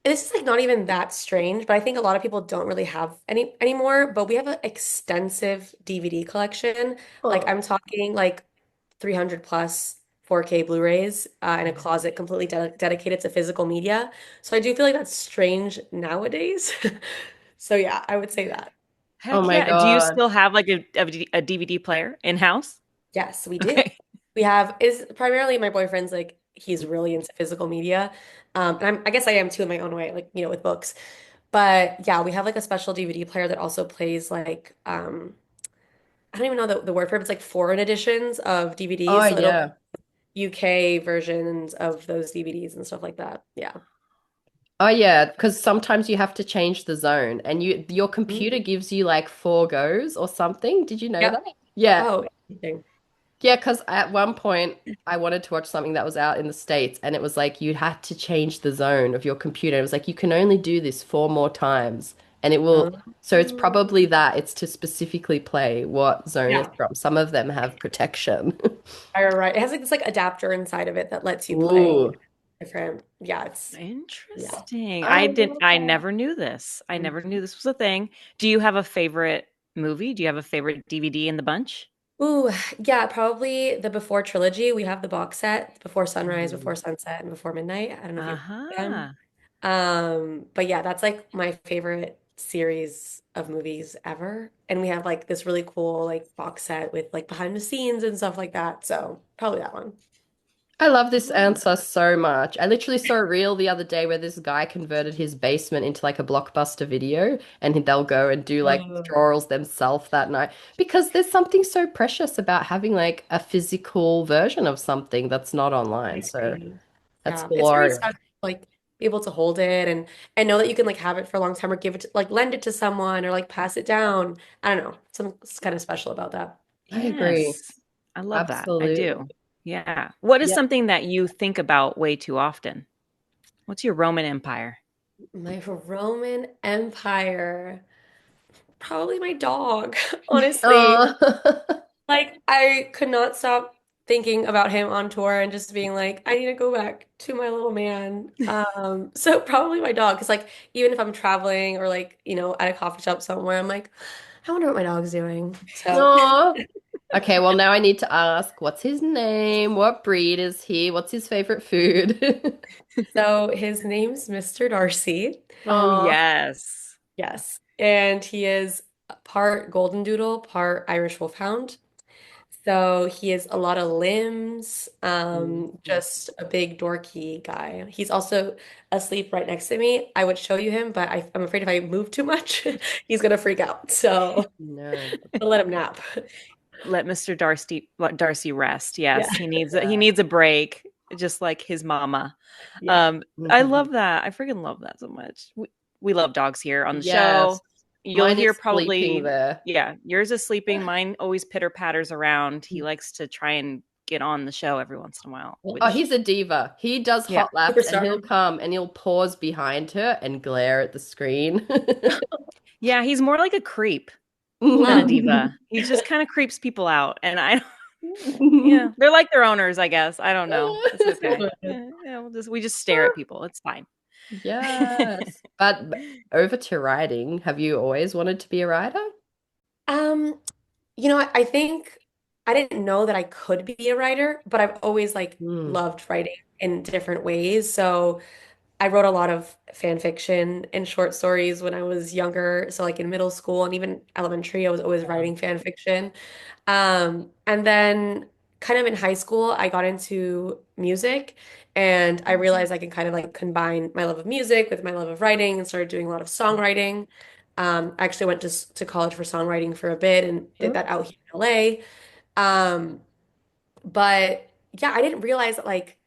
This is like not even that strange, but I think a lot of people don't really have any anymore. But we have an extensive DVD collection. Like Oh, I'm talking like 300 plus 4K Blu-rays in a closet completely dedicated to physical media. So I do feel like that's strange nowadays. So yeah, I would say that. oh Heck my yeah. Do you God. still have like a DVD player in house? Yes, we do. Okay. We have is primarily my boyfriend's like he's really into physical media. And I guess I am too in my own way, like, with books. But yeah, we have like a special DVD player that also plays like I don't even know the word for it. It's like foreign editions of Oh DVDs. So it'll yeah. UK versions of those DVDs and stuff like that. Yeah. Oh yeah, because sometimes you have to change the zone and your Mhm. computer gives you like four goes or something. Did you know Yep. that? Yeah. Oh, interesting. Yeah, because at one point I wanted to watch something that was out in the States and it was like you had to change the zone of your computer. It was like you can only do this four more times and it will, Oh. so it's probably that it's to specifically play what zone it's Yeah. from. Some of them have protection. Right. It has like this like adapter inside of it that lets you play Ooh, different. Yeah, yeah. Interesting. I love I that. never knew this. I never Mhm. knew this was a thing. Do you have a favorite movie? Do you have a favorite DVD in the bunch? Ooh, yeah, probably the Before trilogy. We have the box set, Before Sunrise, Before Mm. Sunset, and Before Midnight. I don't know if you've heard them. Uh-huh. But yeah, that's like my favorite series of movies ever. And we have like this really cool like box set with like behind the scenes and stuff like that. So probably that one. I love this answer so much. I literally saw a reel the other day where this guy converted his basement into like a blockbuster video and they'll go and do like Oh, withdrawals themselves that night because there's something so precious about having like a physical version of something that's not I online. So agree. that's Yeah, it's very glorious. special, like be able to hold it and know that you can like have it for a long time or give it to, like lend it to someone or like pass it down. I don't know. Something kind of special about that. I agree. Yes. I love that. I Absolutely. do. Yeah. What is Yeah. something that you think about way too often? What's your Roman Empire? My Roman Empire, probably my dog, honestly. Oh. Like I could not stop thinking about him on tour and just being like, I need to go back to my little man. So probably my dog, because like even if I'm traveling or like, at a coffee shop somewhere, I'm like, I wonder what my dog's doing. So No. Okay, well now I need to ask, what's his name? What breed is he? What's his favorite food? so his name's Mr. Darcy. Oh, Oh, yes. Yes. And he is part golden doodle, part Irish wolfhound. So he has a lot of limbs, just a big dorky guy. He's also asleep right next to me. I would show you him, but I'm afraid if I move too much, he's gonna freak out. So no. I'll let him nap. Let Mr. Darcy rest. Yeah. Yes, he Yeah. needs a break, just like his mama. Yeah. I Mhm. love that. I freaking love that so much. We love dogs here on the Yes. show. You'll Mine hear is sleeping probably, there. yeah, yours is sleeping. Mine always pitter patters around. He likes to try and get on the show every once in a while, Oh, which, he's a diva. He does yeah, hot laps and he'll Superstar. come and he'll pause behind her and glare at the screen. yeah, he's more like a creep than a Love. diva. He just kind of creeps people out, and I yeah, they're like their owners, I guess. I don't know. It's okay. Yeah, we just stare at people. It's fine. Yes. But over to writing, have you always wanted to be a writer? Um, I think I didn't know that I could be a writer, but I've always like Hmm. loved writing in different ways. So I wrote a lot of fan fiction and short stories when I was younger. So like in middle school and even elementary, I was always Wow. writing fan fiction. And then kind of in high school, I got into music and I realized I could kind of like combine my love of music with my love of writing and started doing a lot of songwriting. I actually went to college for songwriting for a bit and did that out here in LA. Um, but yeah, I didn't realize that like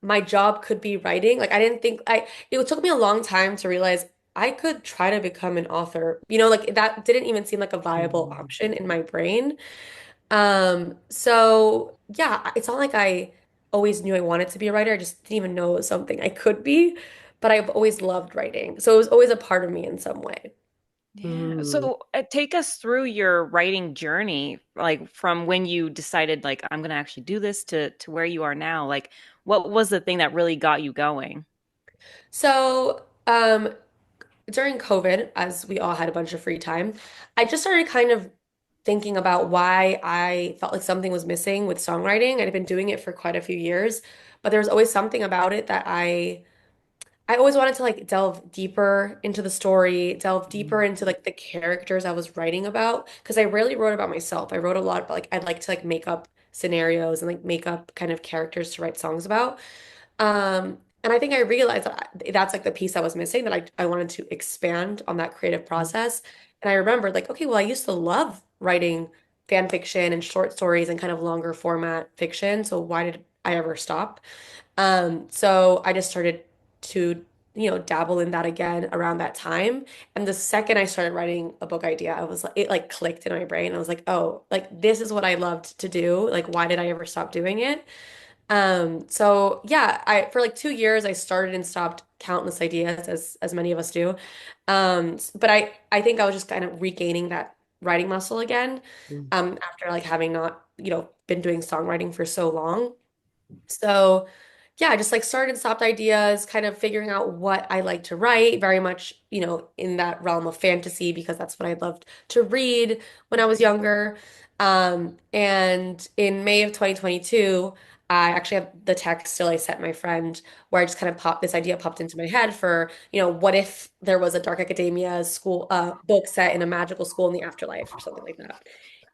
my job could be writing. Like I didn't think it took me a long time to realize I could try to become an author. Like that didn't even seem like a viable option in my brain. So yeah, it's not like I always knew I wanted to be a writer. I just didn't even know it was something I could be, but I've always loved writing. So it was always a part of me in some way. Yeah. Mm. So take us through your writing journey, like from when you decided, like, I'm going to actually do this to where you are now. Like, what was the thing that really got you going? So, during COVID, as we all had a bunch of free time, I just started kind of thinking about why I felt like something was missing with songwriting. I'd been doing it for quite a few years, but there was always something about it that I always wanted to like delve deeper into the story, delve deeper into like the characters I was writing about, because I rarely wrote about myself. I wrote a lot, but like I'd like to like make up scenarios and like make up kind of characters to write songs about. And I think I realized that that's like the piece I was missing, that I wanted to expand on that creative process. And I remembered like, okay, well, I used to love writing fan fiction and short stories and kind of longer format fiction. So why did I ever stop? So I just started to, dabble in that again around that time. And the second I started writing a book idea, I was like, it like clicked in my brain. I was like, oh, like this is what I loved to do. Like, why did I ever stop doing it? So yeah, I for like 2 years I started and stopped countless ideas as many of us do. But I think I was just kind of regaining that writing muscle again, Mm. after like having not, been doing songwriting for so long. So yeah, I just like started and stopped ideas, kind of figuring out what I like to write, very much, in that realm of fantasy because that's what I loved to read when I was younger. And in May of 2022, I actually have the text still I sent my friend where I just kind of popped this idea popped into my head for, what if there was a dark academia school book set in a magical school in the afterlife or something like that.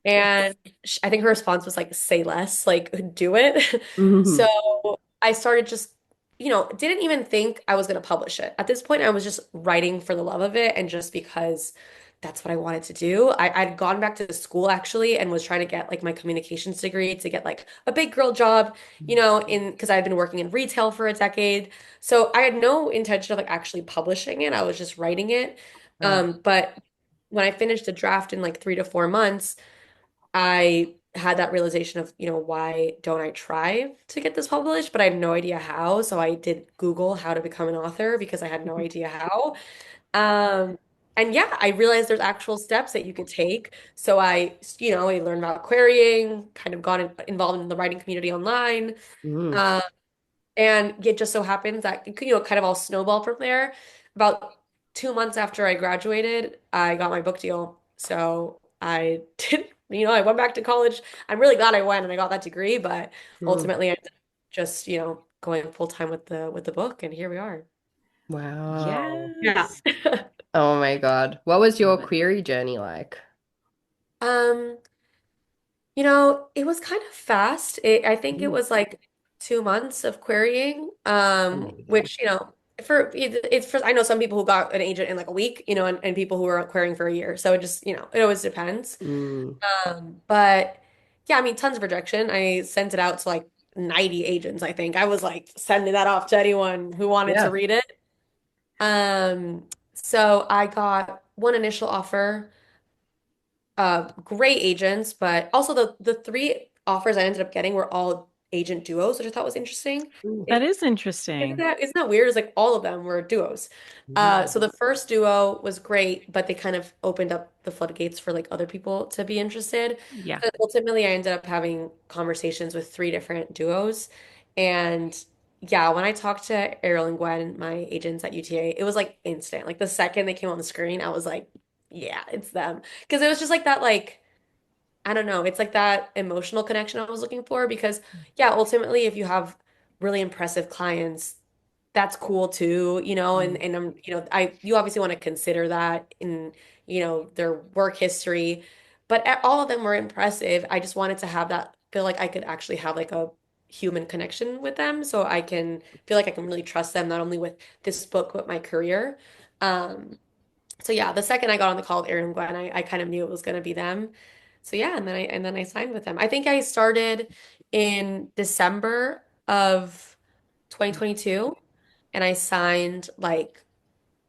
And I think her response was like, say less, like do it. So Mhm. I started just, didn't even think I was going to publish it. At this point, I was just writing for the love of it and just because that's what I wanted to do. I'd gone back to school actually and was trying to get like my communications degree to get like a big girl job, because I'd been working in retail for a decade. So I had no intention of like actually publishing it. I was just writing it. Wow. But when I finished the draft in like 3 to 4 months, I had that realization of, why don't I try to get this published? But I had no idea how. So I did Google how to become an author because I had no idea how. Um, and yeah, I realized there's actual steps that you could take. So I learned about querying, kind of got involved in the writing community online. Mm. Um, and it just so happens that, kind of all snowballed from there. About 2 months after I graduated, I got my book deal. So I did, I went back to college. I'm really glad I went and I got that degree, but Mm. ultimately I ended up just, going full time with the book, and here we are. Wow. Yeah. Yes. Oh my God. What was your Love it. query journey like? Um, it was kind of fast. I think it Mm. was like 2 months of querying, Amazing. which, it's for, I know some people who got an agent in like a week, and people who are querying for a year. So it just, it always depends. Mm. But yeah, I mean, tons of rejection. I sent it out to like 90 agents, I think. I was like sending that off to anyone who wanted to Yeah. read it. So I got one initial offer, great agents, but also the three offers I ended up getting were all agent duos, which I thought was interesting. Mm. That It, is interesting. isn't that weird? It's like all of them were duos. So Mm. the first duo was great, but they kind of opened up the floodgates for like other people to be interested. Yeah. But ultimately, I ended up having conversations with three different duos. And yeah, when I talked to Errol and Gwen, my agents at UTA, it was like instant. Like the second they came on the screen, I was like, yeah, it's them. Because it was just like that, like, I don't know. It's like that emotional connection I was looking for because, yeah, ultimately, if you have really impressive clients, that's cool too, Mm. and you obviously want to consider that in, their work history, but all of them were impressive. I just wanted to have that feel like I could actually have like a human connection with them so I can feel like I can really trust them not only with this book but my career. Um, so yeah, the second I got on the call with Aaron and Gwen, I kind of knew it was going to be them. So yeah, and then I signed with them. I think I started in December of 2022 and I signed like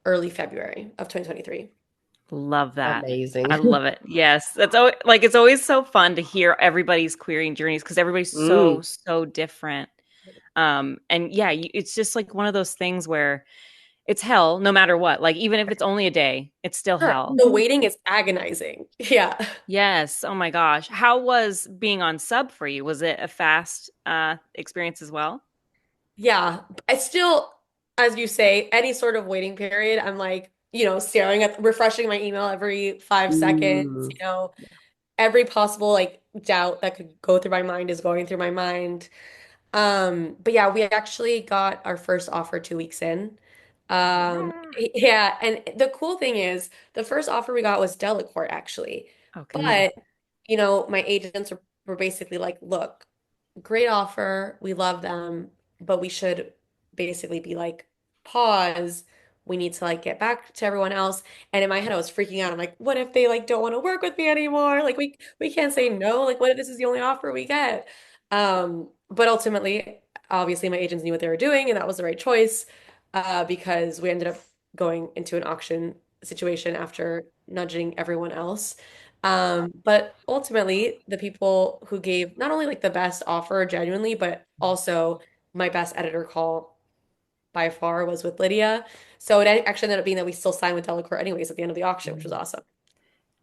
early February of 2023. Love that. I Amazing. love it. Yes. That's always like it's always so fun to hear everybody's querying journeys because everybody's Mm. so different. And yeah, it's just like one of those things where it's hell no matter what. Like even if it's only a day, it's still Sure. hell. The waiting is agonizing. Yeah. Yes. Oh my gosh. How was being on sub for you? Was it a fast experience as well? Yeah. I still, as you say, any sort of waiting period, I'm like, staring at, refreshing my email every 5 seconds, Mm. every possible like doubt that could go through my mind is going through my mind. But yeah, we actually got our first offer 2 weeks in. Yeah. Yeah, and the cool thing is the first offer we got was Delacorte actually. Okay. But, my agents were basically like, look, great offer. We love them, but we should basically be like, pause. We need to like get back to everyone else. And in my head, I was freaking out. I'm like, what if they like don't want to work with me anymore? Like we can't say no. Like, what if this is the only offer we get? But ultimately, obviously, my agents knew what they were doing, and that was the right choice, because we ended up going into an auction situation after nudging everyone else. But ultimately, the people who gave not only like the best offer genuinely, but also my best editor call by far was with Lydia. So it actually ended up being that we still signed with Delacour anyways at the end of the auction, which was awesome.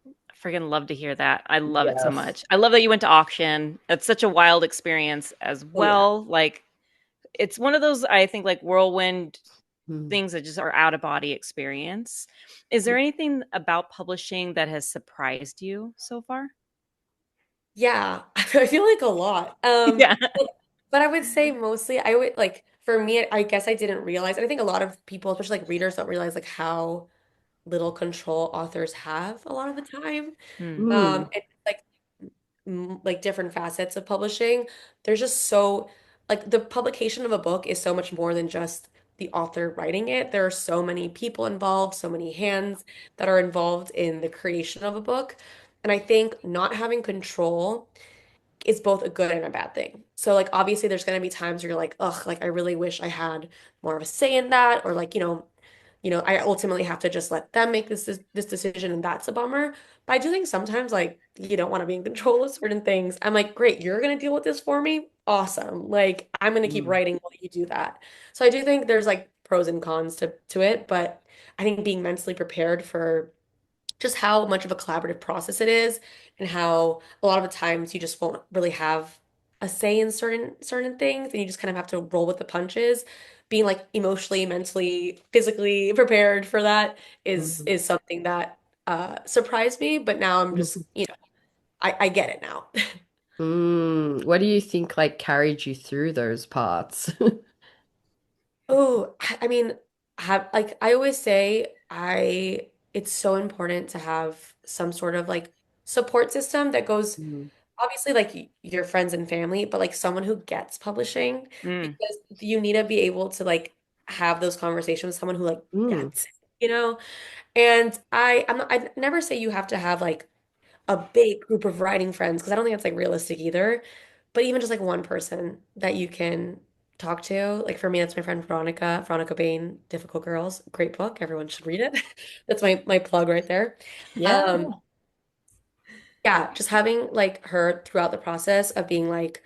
I freaking love to hear that. I love it so Yes. much. I love that you went to auction. It's such a wild experience as Oh yeah. well. Like it's one of those I think like whirlwind Mm. things that just are out of body experience. Is there anything about publishing that has surprised you so far? Yeah, I feel like a lot. Yeah. But I would say mostly I would like for me, I guess I didn't realize, and I think a lot of people, especially like readers, don't realize like how little control authors have a lot of the time. Hmm. Mm. And like like different facets of publishing. There's just so like the publication of a book is so much more than just the author writing it. There are so many people involved, so many hands that are involved in the creation of a book. And I think not having control is both a good and a bad thing. So like obviously there's gonna be times where you're like, ugh, like I really wish I had more of a say in that, or like, I ultimately have to just let them make this decision, and that's a bummer. But I do think sometimes like you don't want to be in control of certain things. I'm like, great, you're gonna deal with this for me. Awesome. Like I'm gonna keep Mm. writing while you do that. So I do think there's like pros and cons to it, but I think being mentally prepared for just how much of a collaborative process it is, and how a lot of the times you just won't really have a say in certain things, and you just kind of have to roll with the punches. Being like emotionally, mentally, physically prepared for that is Mm. is something that surprised me, but now I'm just, I get it now. Mm. What do you think like carried you through those parts? Oh, I mean, have like I always say, it's so important to have some sort of like support system that goes Mm. obviously like your friends and family, but like someone who gets publishing, Mm. because you need to be able to like have those conversations with someone who like Mm. gets it, you know? And I never say you have to have like a big group of writing friends, because I don't think that's like realistic either. But even just like one person that you can talk to, like for me, that's my friend Veronica Bain, Difficult Girls, great book. Everyone should read it. That's my plug right there. Yeah. Um, yeah, just having like her throughout the process of being like,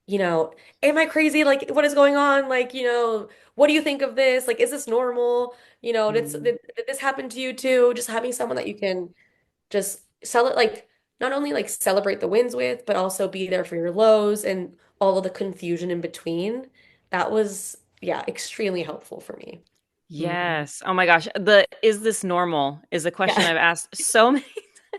you know, am I crazy? Like, what is going on? Like, what do you think of this? Like, is this normal? Mm. Did this happen to you too? Just having someone that you can just sell it, like, not only like celebrate the wins with, but also be there for your lows and all of the confusion in between. That was, yeah, extremely helpful for me. Mm. Yes. Oh my gosh. The is this normal is a question Yeah. I've asked so many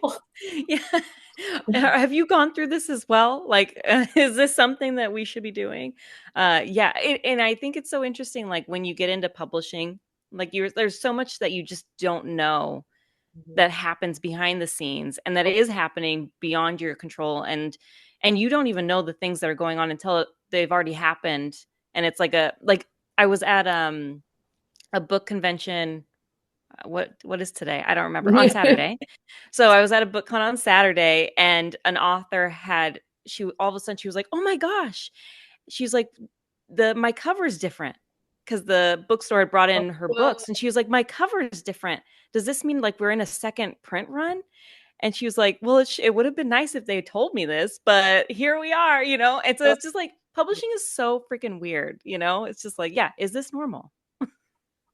times. Yeah. Have you gone through this as well? Like, is this something that we should be doing? Yeah. And I think it's so interesting. Like when you get into publishing, like there's so much that you just don't know Mhm. that happens behind the scenes and that is happening beyond your control. And you don't even know the things that are going on until they've already happened. And it's like I was at, a book convention. What is today? I don't remember. On Saturday. So I was at a book con on Saturday, and an author had she all of a sudden she was like, "Oh my gosh!" She's like, "The my cover is different." because the bookstore had brought Oh, in her wow. books, and she was like, "My cover is different. Does this mean like we're in a second print run?" And she was like, "Well, it would have been nice if they told me this, but here we are, you know." And so it's just like publishing is so freaking weird, you know. It's just like, yeah, is this normal?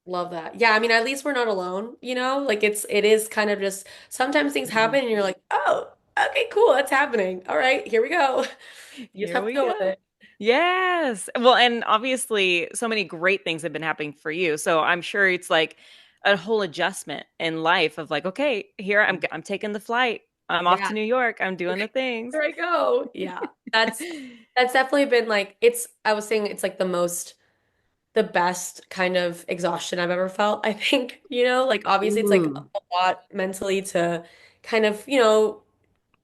Love that. Yeah, I mean, at least we're not alone, you know? Like it is kind of just sometimes things happen and you're like, "Oh, okay, cool, that's happening. All right, here we go." You just Here have to we go with go. it. Yes. Well, and obviously, so many great things have been happening for you. So I'm sure it's like a whole adjustment in life of like, okay, here I'm taking the flight. I'm off Yeah, to New York. I'm doing the things. here I go. Yeah. That's definitely been like it's I was saying it's like the best kind of exhaustion I've ever felt, I think, you know, like obviously it's like Mm. a lot mentally to kind of,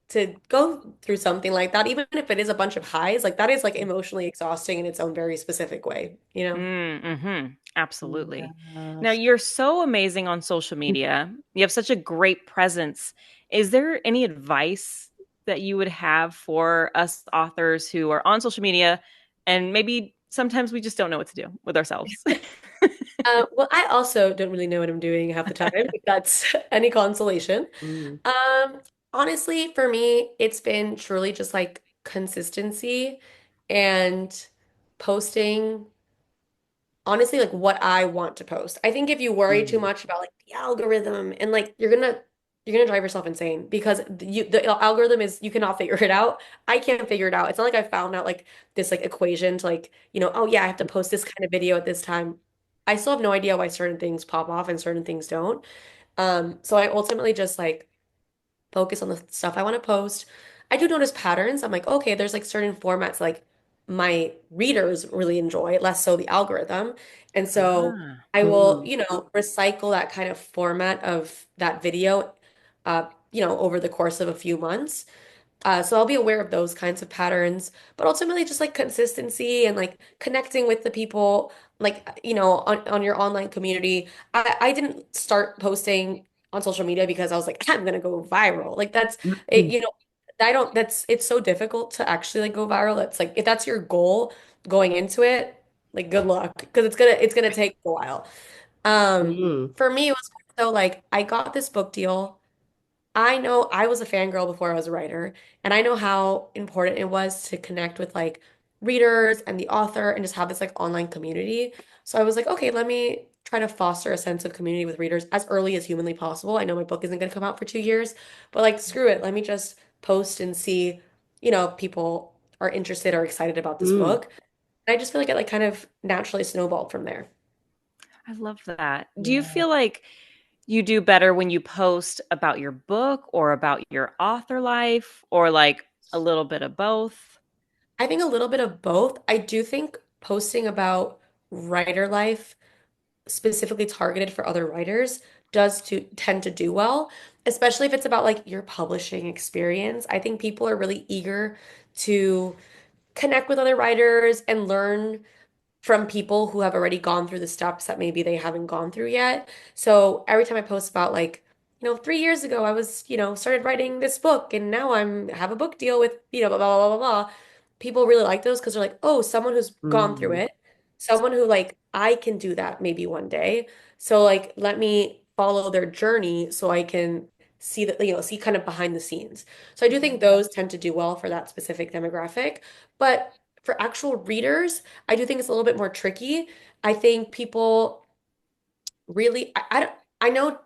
to go through something like that, even if it is a bunch of highs, like that is like emotionally exhausting in its own very specific way, you know? Mm-hmm. Absolutely. Now, Yes. you're so amazing on social media. You have such a great presence. Is there any advice that you would have for us authors who are on social media and maybe sometimes we just don't know what to do with ourselves? Well, I also don't really know what I'm doing half the time, if that's any consolation. Mm. Um, Honestly, for me, it's been truly just like consistency and posting honestly like what I want to post. I think if you worry too Mm. much about like the algorithm and like you're gonna drive yourself insane because the algorithm is you cannot figure it out. I can't figure it out. It's not like I found out like this like equation to like, oh yeah, I have to post this kind of video at this time. I still have no idea why certain things pop off and certain things don't. So I ultimately just like focus on the stuff I want to post. I do notice patterns. I'm like, okay, there's like certain formats like my readers really enjoy, less so the algorithm. And so Ah. I will, Mm. recycle that kind of format of that video, over the course of a few months. So I'll be aware of those kinds of patterns, but ultimately just like consistency and like connecting with the people, like, on your online community. I didn't start posting on social media because I was like, I'm gonna go viral. Like that's it, Mm. I don't, it's so difficult to actually like go viral. It's like if that's your goal going into it, like good luck because it's gonna take a while. Mm. For me, it was so like I got this book deal. I know I was a fangirl before I was a writer, and I know how important it was to connect with like readers and the author and just have this like online community. So I was like, okay, let me try to foster a sense of community with readers as early as humanly possible. I know my book isn't going to come out for 2 years, but like, screw it. Let me just post and see, if people are interested or excited about this Mm. book. And I just feel like it like kind of naturally snowballed from there. I love that. Do you Yeah. feel like you do better when you post about your book or about your author life or like a little bit of both? I think a little bit of both. I do think posting about writer life specifically targeted for other writers does to tend to do well, especially if it's about like your publishing experience. I think people are really eager to connect with other writers and learn from people who have already gone through the steps that maybe they haven't gone through yet. So every time I post about like, 3 years ago I was, started writing this book and now I'm have a book deal with, blah, blah, blah, blah, blah. People really like those because they're like, oh, someone who's gone through Mm. it, someone who like I can do that maybe one day. So like let me follow their journey so I can see that, see kind of behind the scenes. So I do think those tend to do well for that specific demographic. But for actual readers, I do think it's a little bit more tricky. I think people really, I know,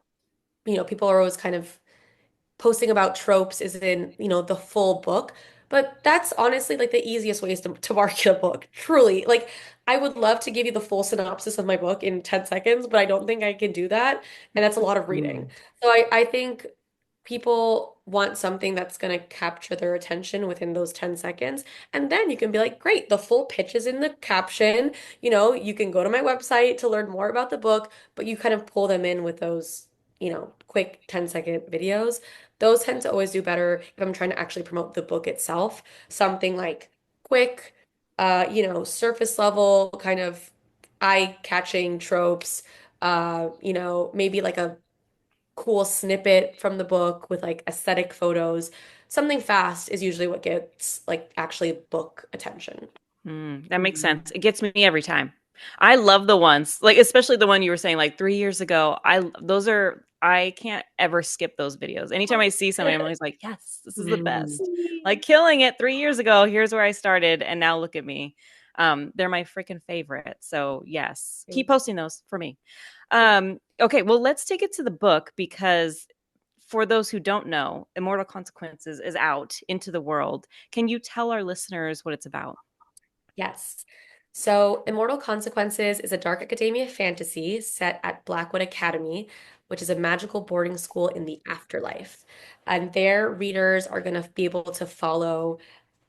people are always kind of posting about tropes is in, the full book. But that's honestly like the easiest ways to market a book. Truly. Like I would love to give you the full synopsis of my book in 10 seconds, but I don't think I can do that. And that's a lot of reading. Mm. So I think people want something that's going to capture their attention within those 10 seconds. And then you can be like, great, the full pitch is in the caption. You can go to my website to learn more about the book, but you kind of pull them in with those, quick 10-second videos. Those tend to always do better if I'm trying to actually promote the book itself. Something like quick, surface level kind of eye-catching tropes, maybe like a cool snippet from the book with like aesthetic photos. Something fast is usually what gets like actually book attention. That makes Mm. sense. It gets me every time. I love the ones, like especially the one you were saying like 3 years ago. Those are I can't ever skip those videos. Anytime I see something, I'm always like, yes, this is the Mm. best. Like killing it 3 years ago. Here's where I started, and now look at me. They're my freaking favorite. So yes, keep posting those for me. Okay, well, let's take it to the book because for those who don't know, Immortal Consequences is out into the world. Can you tell our listeners what it's about? Yes. So, Immortal Consequences is a dark academia fantasy set at Blackwood Academy, which is a magical boarding school in the afterlife. And their readers are going to be able to follow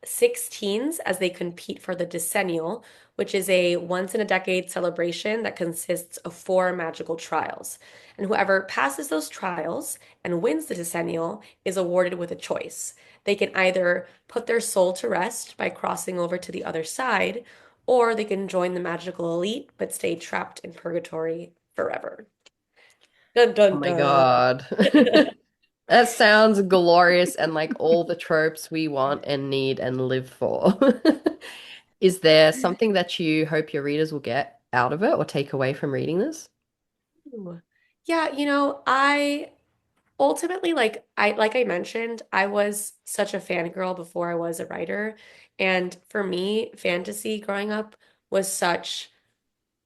16s as they compete for the decennial, which is a once in a decade celebration that consists of four magical trials. And whoever passes those trials and wins the decennial is awarded with a choice. They can either put their soul to rest by crossing over to the other side, or they can join the magical elite but stay trapped in purgatory forever. Dun Oh dun my dun. God. That sounds glorious and like all the tropes we want and need and live for. Is there something that you hope your readers will get out of it or take away from reading this? Ooh. Yeah, I ultimately like I mentioned, I was such a fangirl before I was a writer. And for me, fantasy growing up was such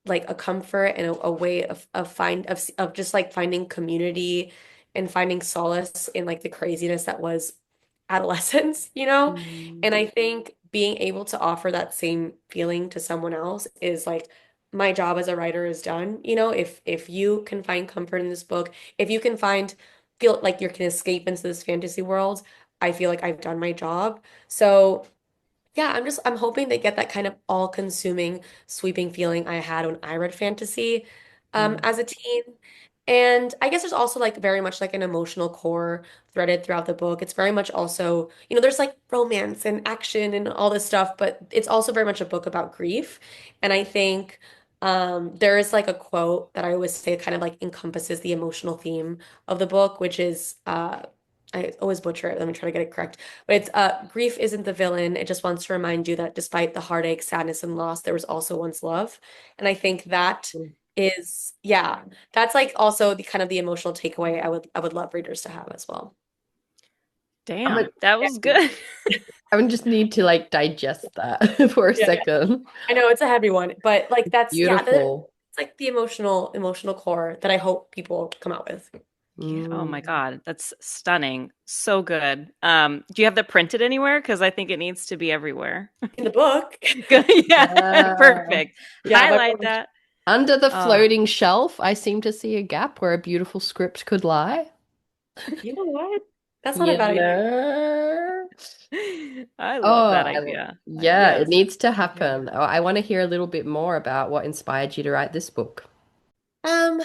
like a comfort and a way of just like finding community and finding solace in like the craziness that was adolescence, you know? Mm. And I think being able to offer that same feeling to someone else is like my job as a writer is done. If you can find comfort in this book, if you can feel like you can escape into this fantasy world, I feel like I've done my job. So yeah, I'm hoping they get that kind of all-consuming, sweeping feeling I had when I read fantasy Mm. as a teen. And I guess there's also like very much like an emotional core threaded throughout the book. It's very much also, there's like romance and action and all this stuff, but it's also very much a book about grief. And I think there is like a quote that I always say kind of like encompasses the emotional theme of the book, which is I always butcher it. Let me try to get it correct. But it's grief isn't the villain. It just wants to remind you that despite the heartache, sadness, and loss, there was also once love. And I think that is, yeah, that's like also the kind of the emotional takeaway I would love readers to have as well. I'm a, Damn, that was good. I would just need to like digest that for a Yeah, second. I know it's a heavy one, but like Beautiful. it's like the emotional core that I hope people come out with. Yeah. Oh my Mm. God, that's stunning. So good. Do you have that printed anywhere? Because I think it needs to be everywhere. In the book. Good. Yeah. Yeah. Perfect. Yeah, Highlight that. Under the Oh, floating shelf, I seem to see a gap where a beautiful script could lie. you know what? That's not a You bad idea. know? I love Oh, that idea. yeah, it Yes. needs to happen. Oh, I want to hear a little bit more about what inspired you to write this book. Um,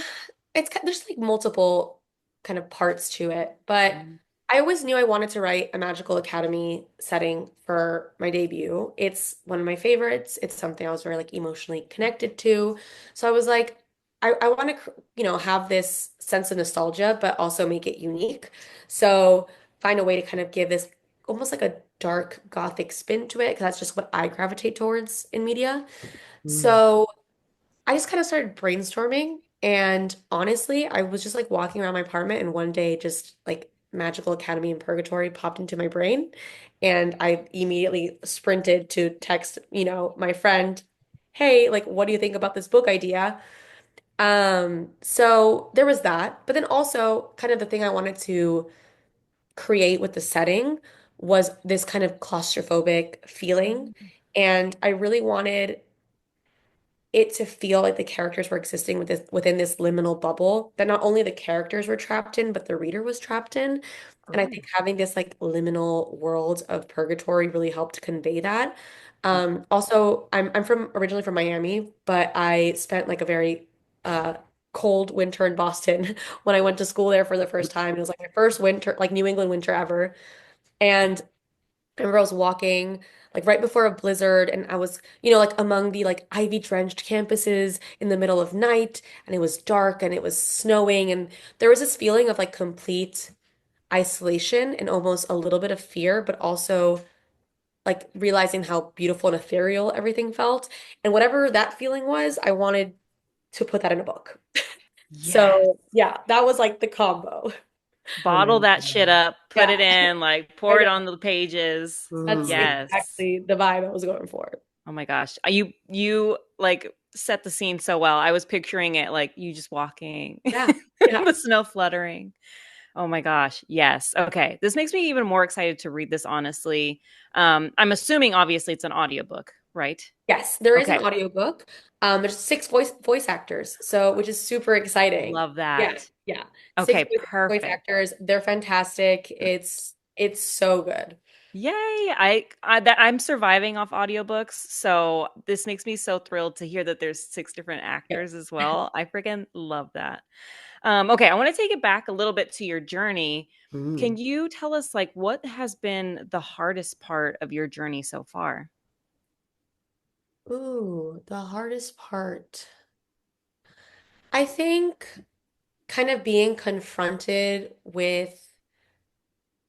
there's like multiple kind of parts to it, but I always knew I wanted to write a magical academy setting for my debut. It's one of my favorites. It's something I was very like emotionally connected to. So I was like, I want to, have this sense of nostalgia, but also make it unique. So find a way to kind of give this almost like a dark gothic spin to it, because that's just what I gravitate towards in media. Mm. So I just kind of started brainstorming. And honestly, I was just like walking around my apartment, and one day, just like Magical Academy and Purgatory popped into my brain. And I immediately sprinted to text, my friend, hey, like, what do you think about this book idea? So there was that. But then also, kind of the thing I wanted to create with the setting was this kind of claustrophobic feeling. And I really wanted it to feel like the characters were existing within this liminal bubble that not only the characters were trapped in, but the reader was trapped in. And I Oh. think having this like liminal world of purgatory really helped convey that. Also, I'm from originally from Miami, but I spent like a very uh cold winter in Boston when I went to school there for the first time. It was like my first winter, like New England winter ever. And I remember I was walking like right before a blizzard, and I was, like among the like ivy drenched campuses in the middle of night, and it was dark and it was snowing, and there was this feeling of like complete isolation and almost a little bit of fear, but also like realizing how beautiful and ethereal everything felt. And whatever that feeling was, I wanted to put that in a book. Yes. So yeah, that was like the combo. Bottle that shit Amazing. up, put Yeah, it in, like I pour it know. on the pages. That's Mm. Yes. exactly the vibe I was going for. Oh my gosh. You like set the scene so well. I was picturing it like you just walking, Yeah, yeah. the snow fluttering. Oh my gosh. Yes. Okay. This makes me even more excited to read this, honestly. I'm assuming obviously it's an audiobook, right? Yes, there is an Okay. audiobook. There's six voice actors, so which is super exciting. Love Yeah, that. yeah. Six Okay, voice perfect. actors. They're fantastic. It's so good. Yay. I'm surviving off audiobooks, so this makes me so thrilled to hear that there's six different Yeah. actors as well. I freaking love that. Okay, I want to take it back a little bit to your journey. Can Mm. you tell us like what has been the hardest part of your journey so far? Ooh, the hardest part. I think kind of being confronted with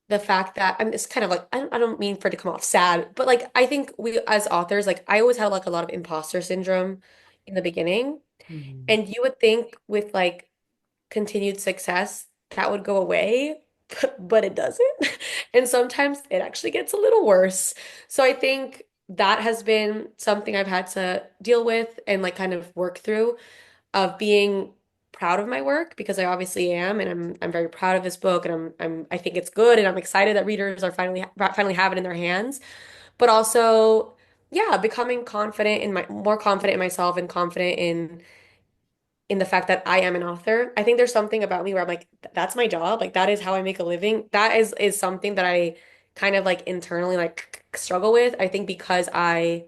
the fact that it's kind of like I don't mean for it to come off sad, but like I think we as authors, like I always had like a lot of imposter syndrome in the beginning. Mm. And you would think with like continued success that would go away, but it doesn't. And sometimes it actually gets a little worse. So I think that has been something I've had to deal with and like kind of work through of being proud of my work because I obviously am and I'm very proud of this book and I think it's good and I'm excited that readers are finally have it in their hands. But also, yeah, becoming confident in my more confident in myself and confident in the fact that I am an author. I think there's something about me where I'm like, that's my job. Like that is how I make a living. That is something that I kind of like internally like struggle with. I think because I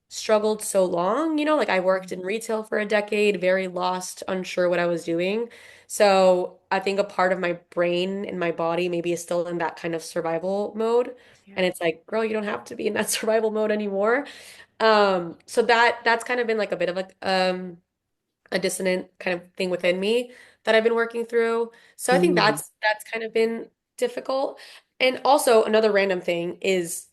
struggled so long, like I worked in retail for a decade, very lost, unsure what I was doing. So I think a part of my brain and my body maybe is still in that kind of survival mode. Yeah. And it's like, girl, you don't have to be in that survival mode anymore. So that's kind of been like a bit of a dissonant kind of thing within me that I've been working through. So I think Mm. that's kind of been difficult. And also another random thing is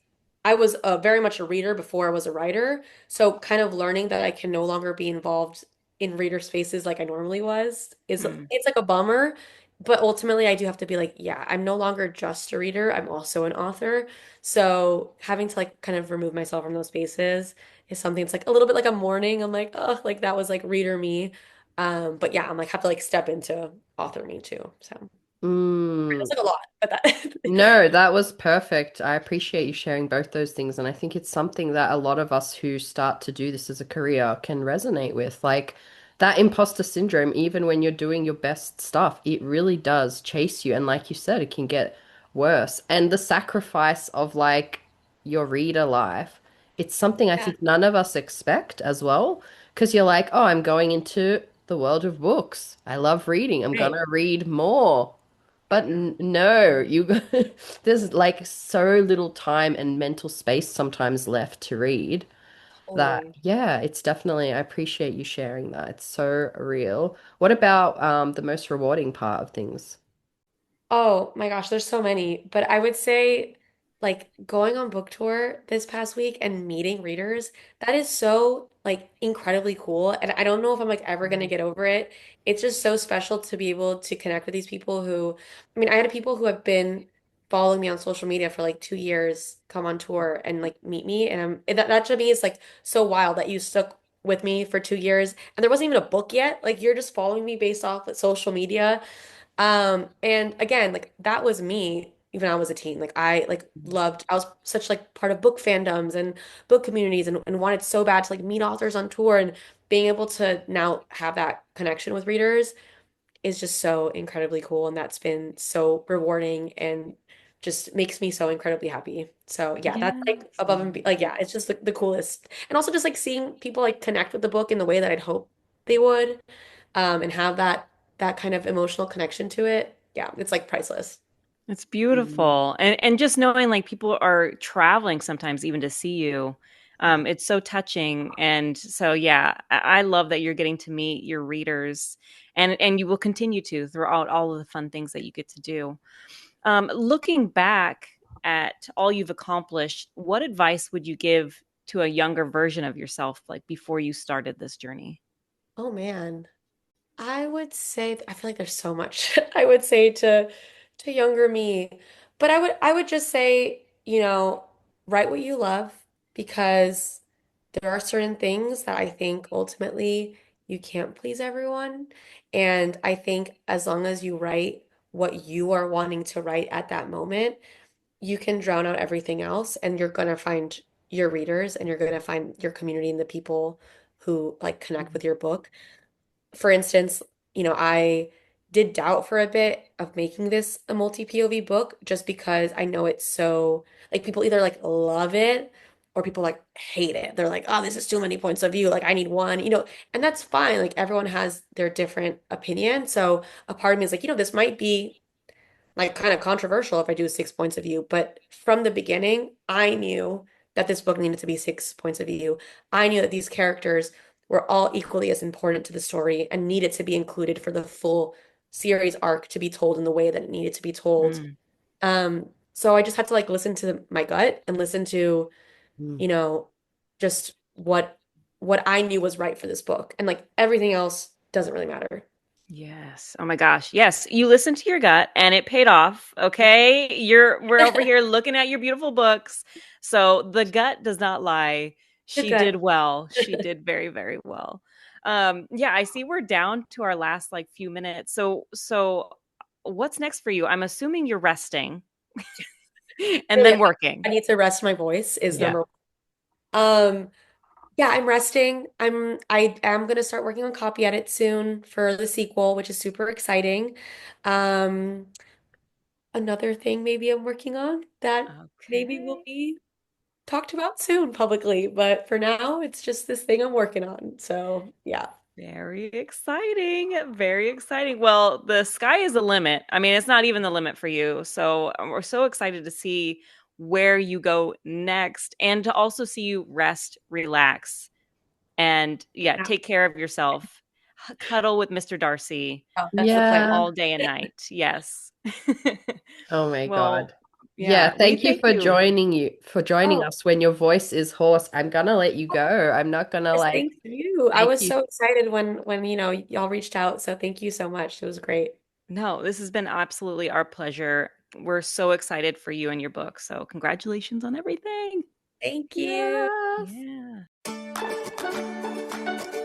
I was very much a reader before I was a writer. So kind of learning that I can no longer be involved in reader spaces like I normally was is Mm. it's like a bummer. But ultimately I do have to be like, yeah, I'm no longer just a reader. I'm also an author. So having to like kind of remove myself from those spaces is something that's like a little bit like a mourning. I'm like, oh, like that was like reader me. But yeah, I'm like have to like step into author me too. So Mm. it's like a lot, but that No, that was perfect. I appreciate you sharing both those things. And I think it's something that a lot of us who start to do this as a career can resonate with. Like that imposter syndrome, even when you're doing your best stuff, it really does chase you. And like you said, it can get worse. And the sacrifice of like your reader life, it's something I yeah, think none of us expect as well. Because you're like, oh, I'm going into the world of books. I love reading. I'm right. gonna read more. But no, there's like so little time and mental space sometimes left to read that, Totally. yeah, it's definitely, I appreciate you sharing that. It's so real. What about the most rewarding part of things? Oh my gosh, there's so many. But I would say like going on book tour this past week and meeting readers, that is so like incredibly cool. And I don't know if I'm like ever gonna get over it. It's just so special to be able to connect with these people who, I mean, I had people who have been following me on social media for like 2 years come on tour and like meet me. And that to me is like so wild that you stuck with me for 2 years and there wasn't even a book yet. Like you're just following me based off of social media. And again, like that was me even when I was a teen. Like I like loved, I was such like part of book fandoms and book communities and wanted so bad to like meet authors on tour and being able to now have that connection with readers is just so incredibly cool. And that's been so rewarding and just makes me so incredibly happy. So yeah, that's Yes. like above and like yeah, it's just the coolest. And also just like seeing people like connect with the book in the way that I'd hope they would and have that kind of emotional connection to it. Yeah, it's like priceless. It's Mm. beautiful. And just knowing like people are traveling sometimes even to see you. It's so touching. And so yeah, I love that you're getting to meet your readers and you will continue to throughout all of the fun things that you get to do. Looking back, at all you've accomplished, what advice would you give to a younger version of yourself, like before you started this journey? Oh man. I would say I feel like there's so much I would say to younger me. But I would just say, write what you love because there are certain things that I think ultimately you can't please everyone. And I think as long as you write what you are wanting to write at that moment, you can drown out everything else and you're going to find your readers and you're going to find your community and the people who like connect with your book. For instance, I did doubt for a bit of making this a multi-POV book just because I know it's so like people either like love it or people like hate it. They're like, oh, this is too many points of view. Like I need one, and that's fine. Like everyone has their different opinion. So a part of me is like, this might be like kind of controversial if I do 6 points of view, but from the beginning, I knew that this book needed to be 6 points of view. I knew that these characters were all equally as important to the story and needed to be included for the full series arc to be told in the way that it needed to be told. Mm, So I just had to like listen to my gut and listen to, Mm. you know, just what I knew was right for this book. And like everything else doesn't really matter. yes. Oh my gosh. Yes. You listened to your gut and it paid off. Okay. We're over here looking at your beautiful books. So the gut does not lie. You're She good. did well. She did very, very well. Yeah, I see we're down to our last like few minutes. So what's next for you? I'm assuming you're resting and Really, then working. I need to rest my voice is Yeah. number one. Yeah, I'm resting. I am gonna start working on copy edit soon for the sequel, which is super exciting. Um, Another thing maybe I'm working on that maybe will Okay. be talked about soon publicly, but for now it's just this thing I'm working on. So yeah. Very exciting. Very exciting. Well, the sky is the limit. I mean, it's not even the limit for you. So we're so excited to see where you go next and to also see you rest, relax, and yeah, Yeah. take care of yourself. Cuddle with Mr. Darcy Oh, that's the plan. Yeah. all day and night. Yes. Oh my Well, God. Yeah, yeah, we thank you thank for you. joining Oh, us when your voice is hoarse. I'm gonna let you go. I'm not gonna yes, like thank you. I make was you. so excited when y'all reached out. So thank you so much. It was great. No, this has been absolutely our pleasure. We're so excited for you and your book. So, congratulations on everything. Thank you. Yes. Yeah.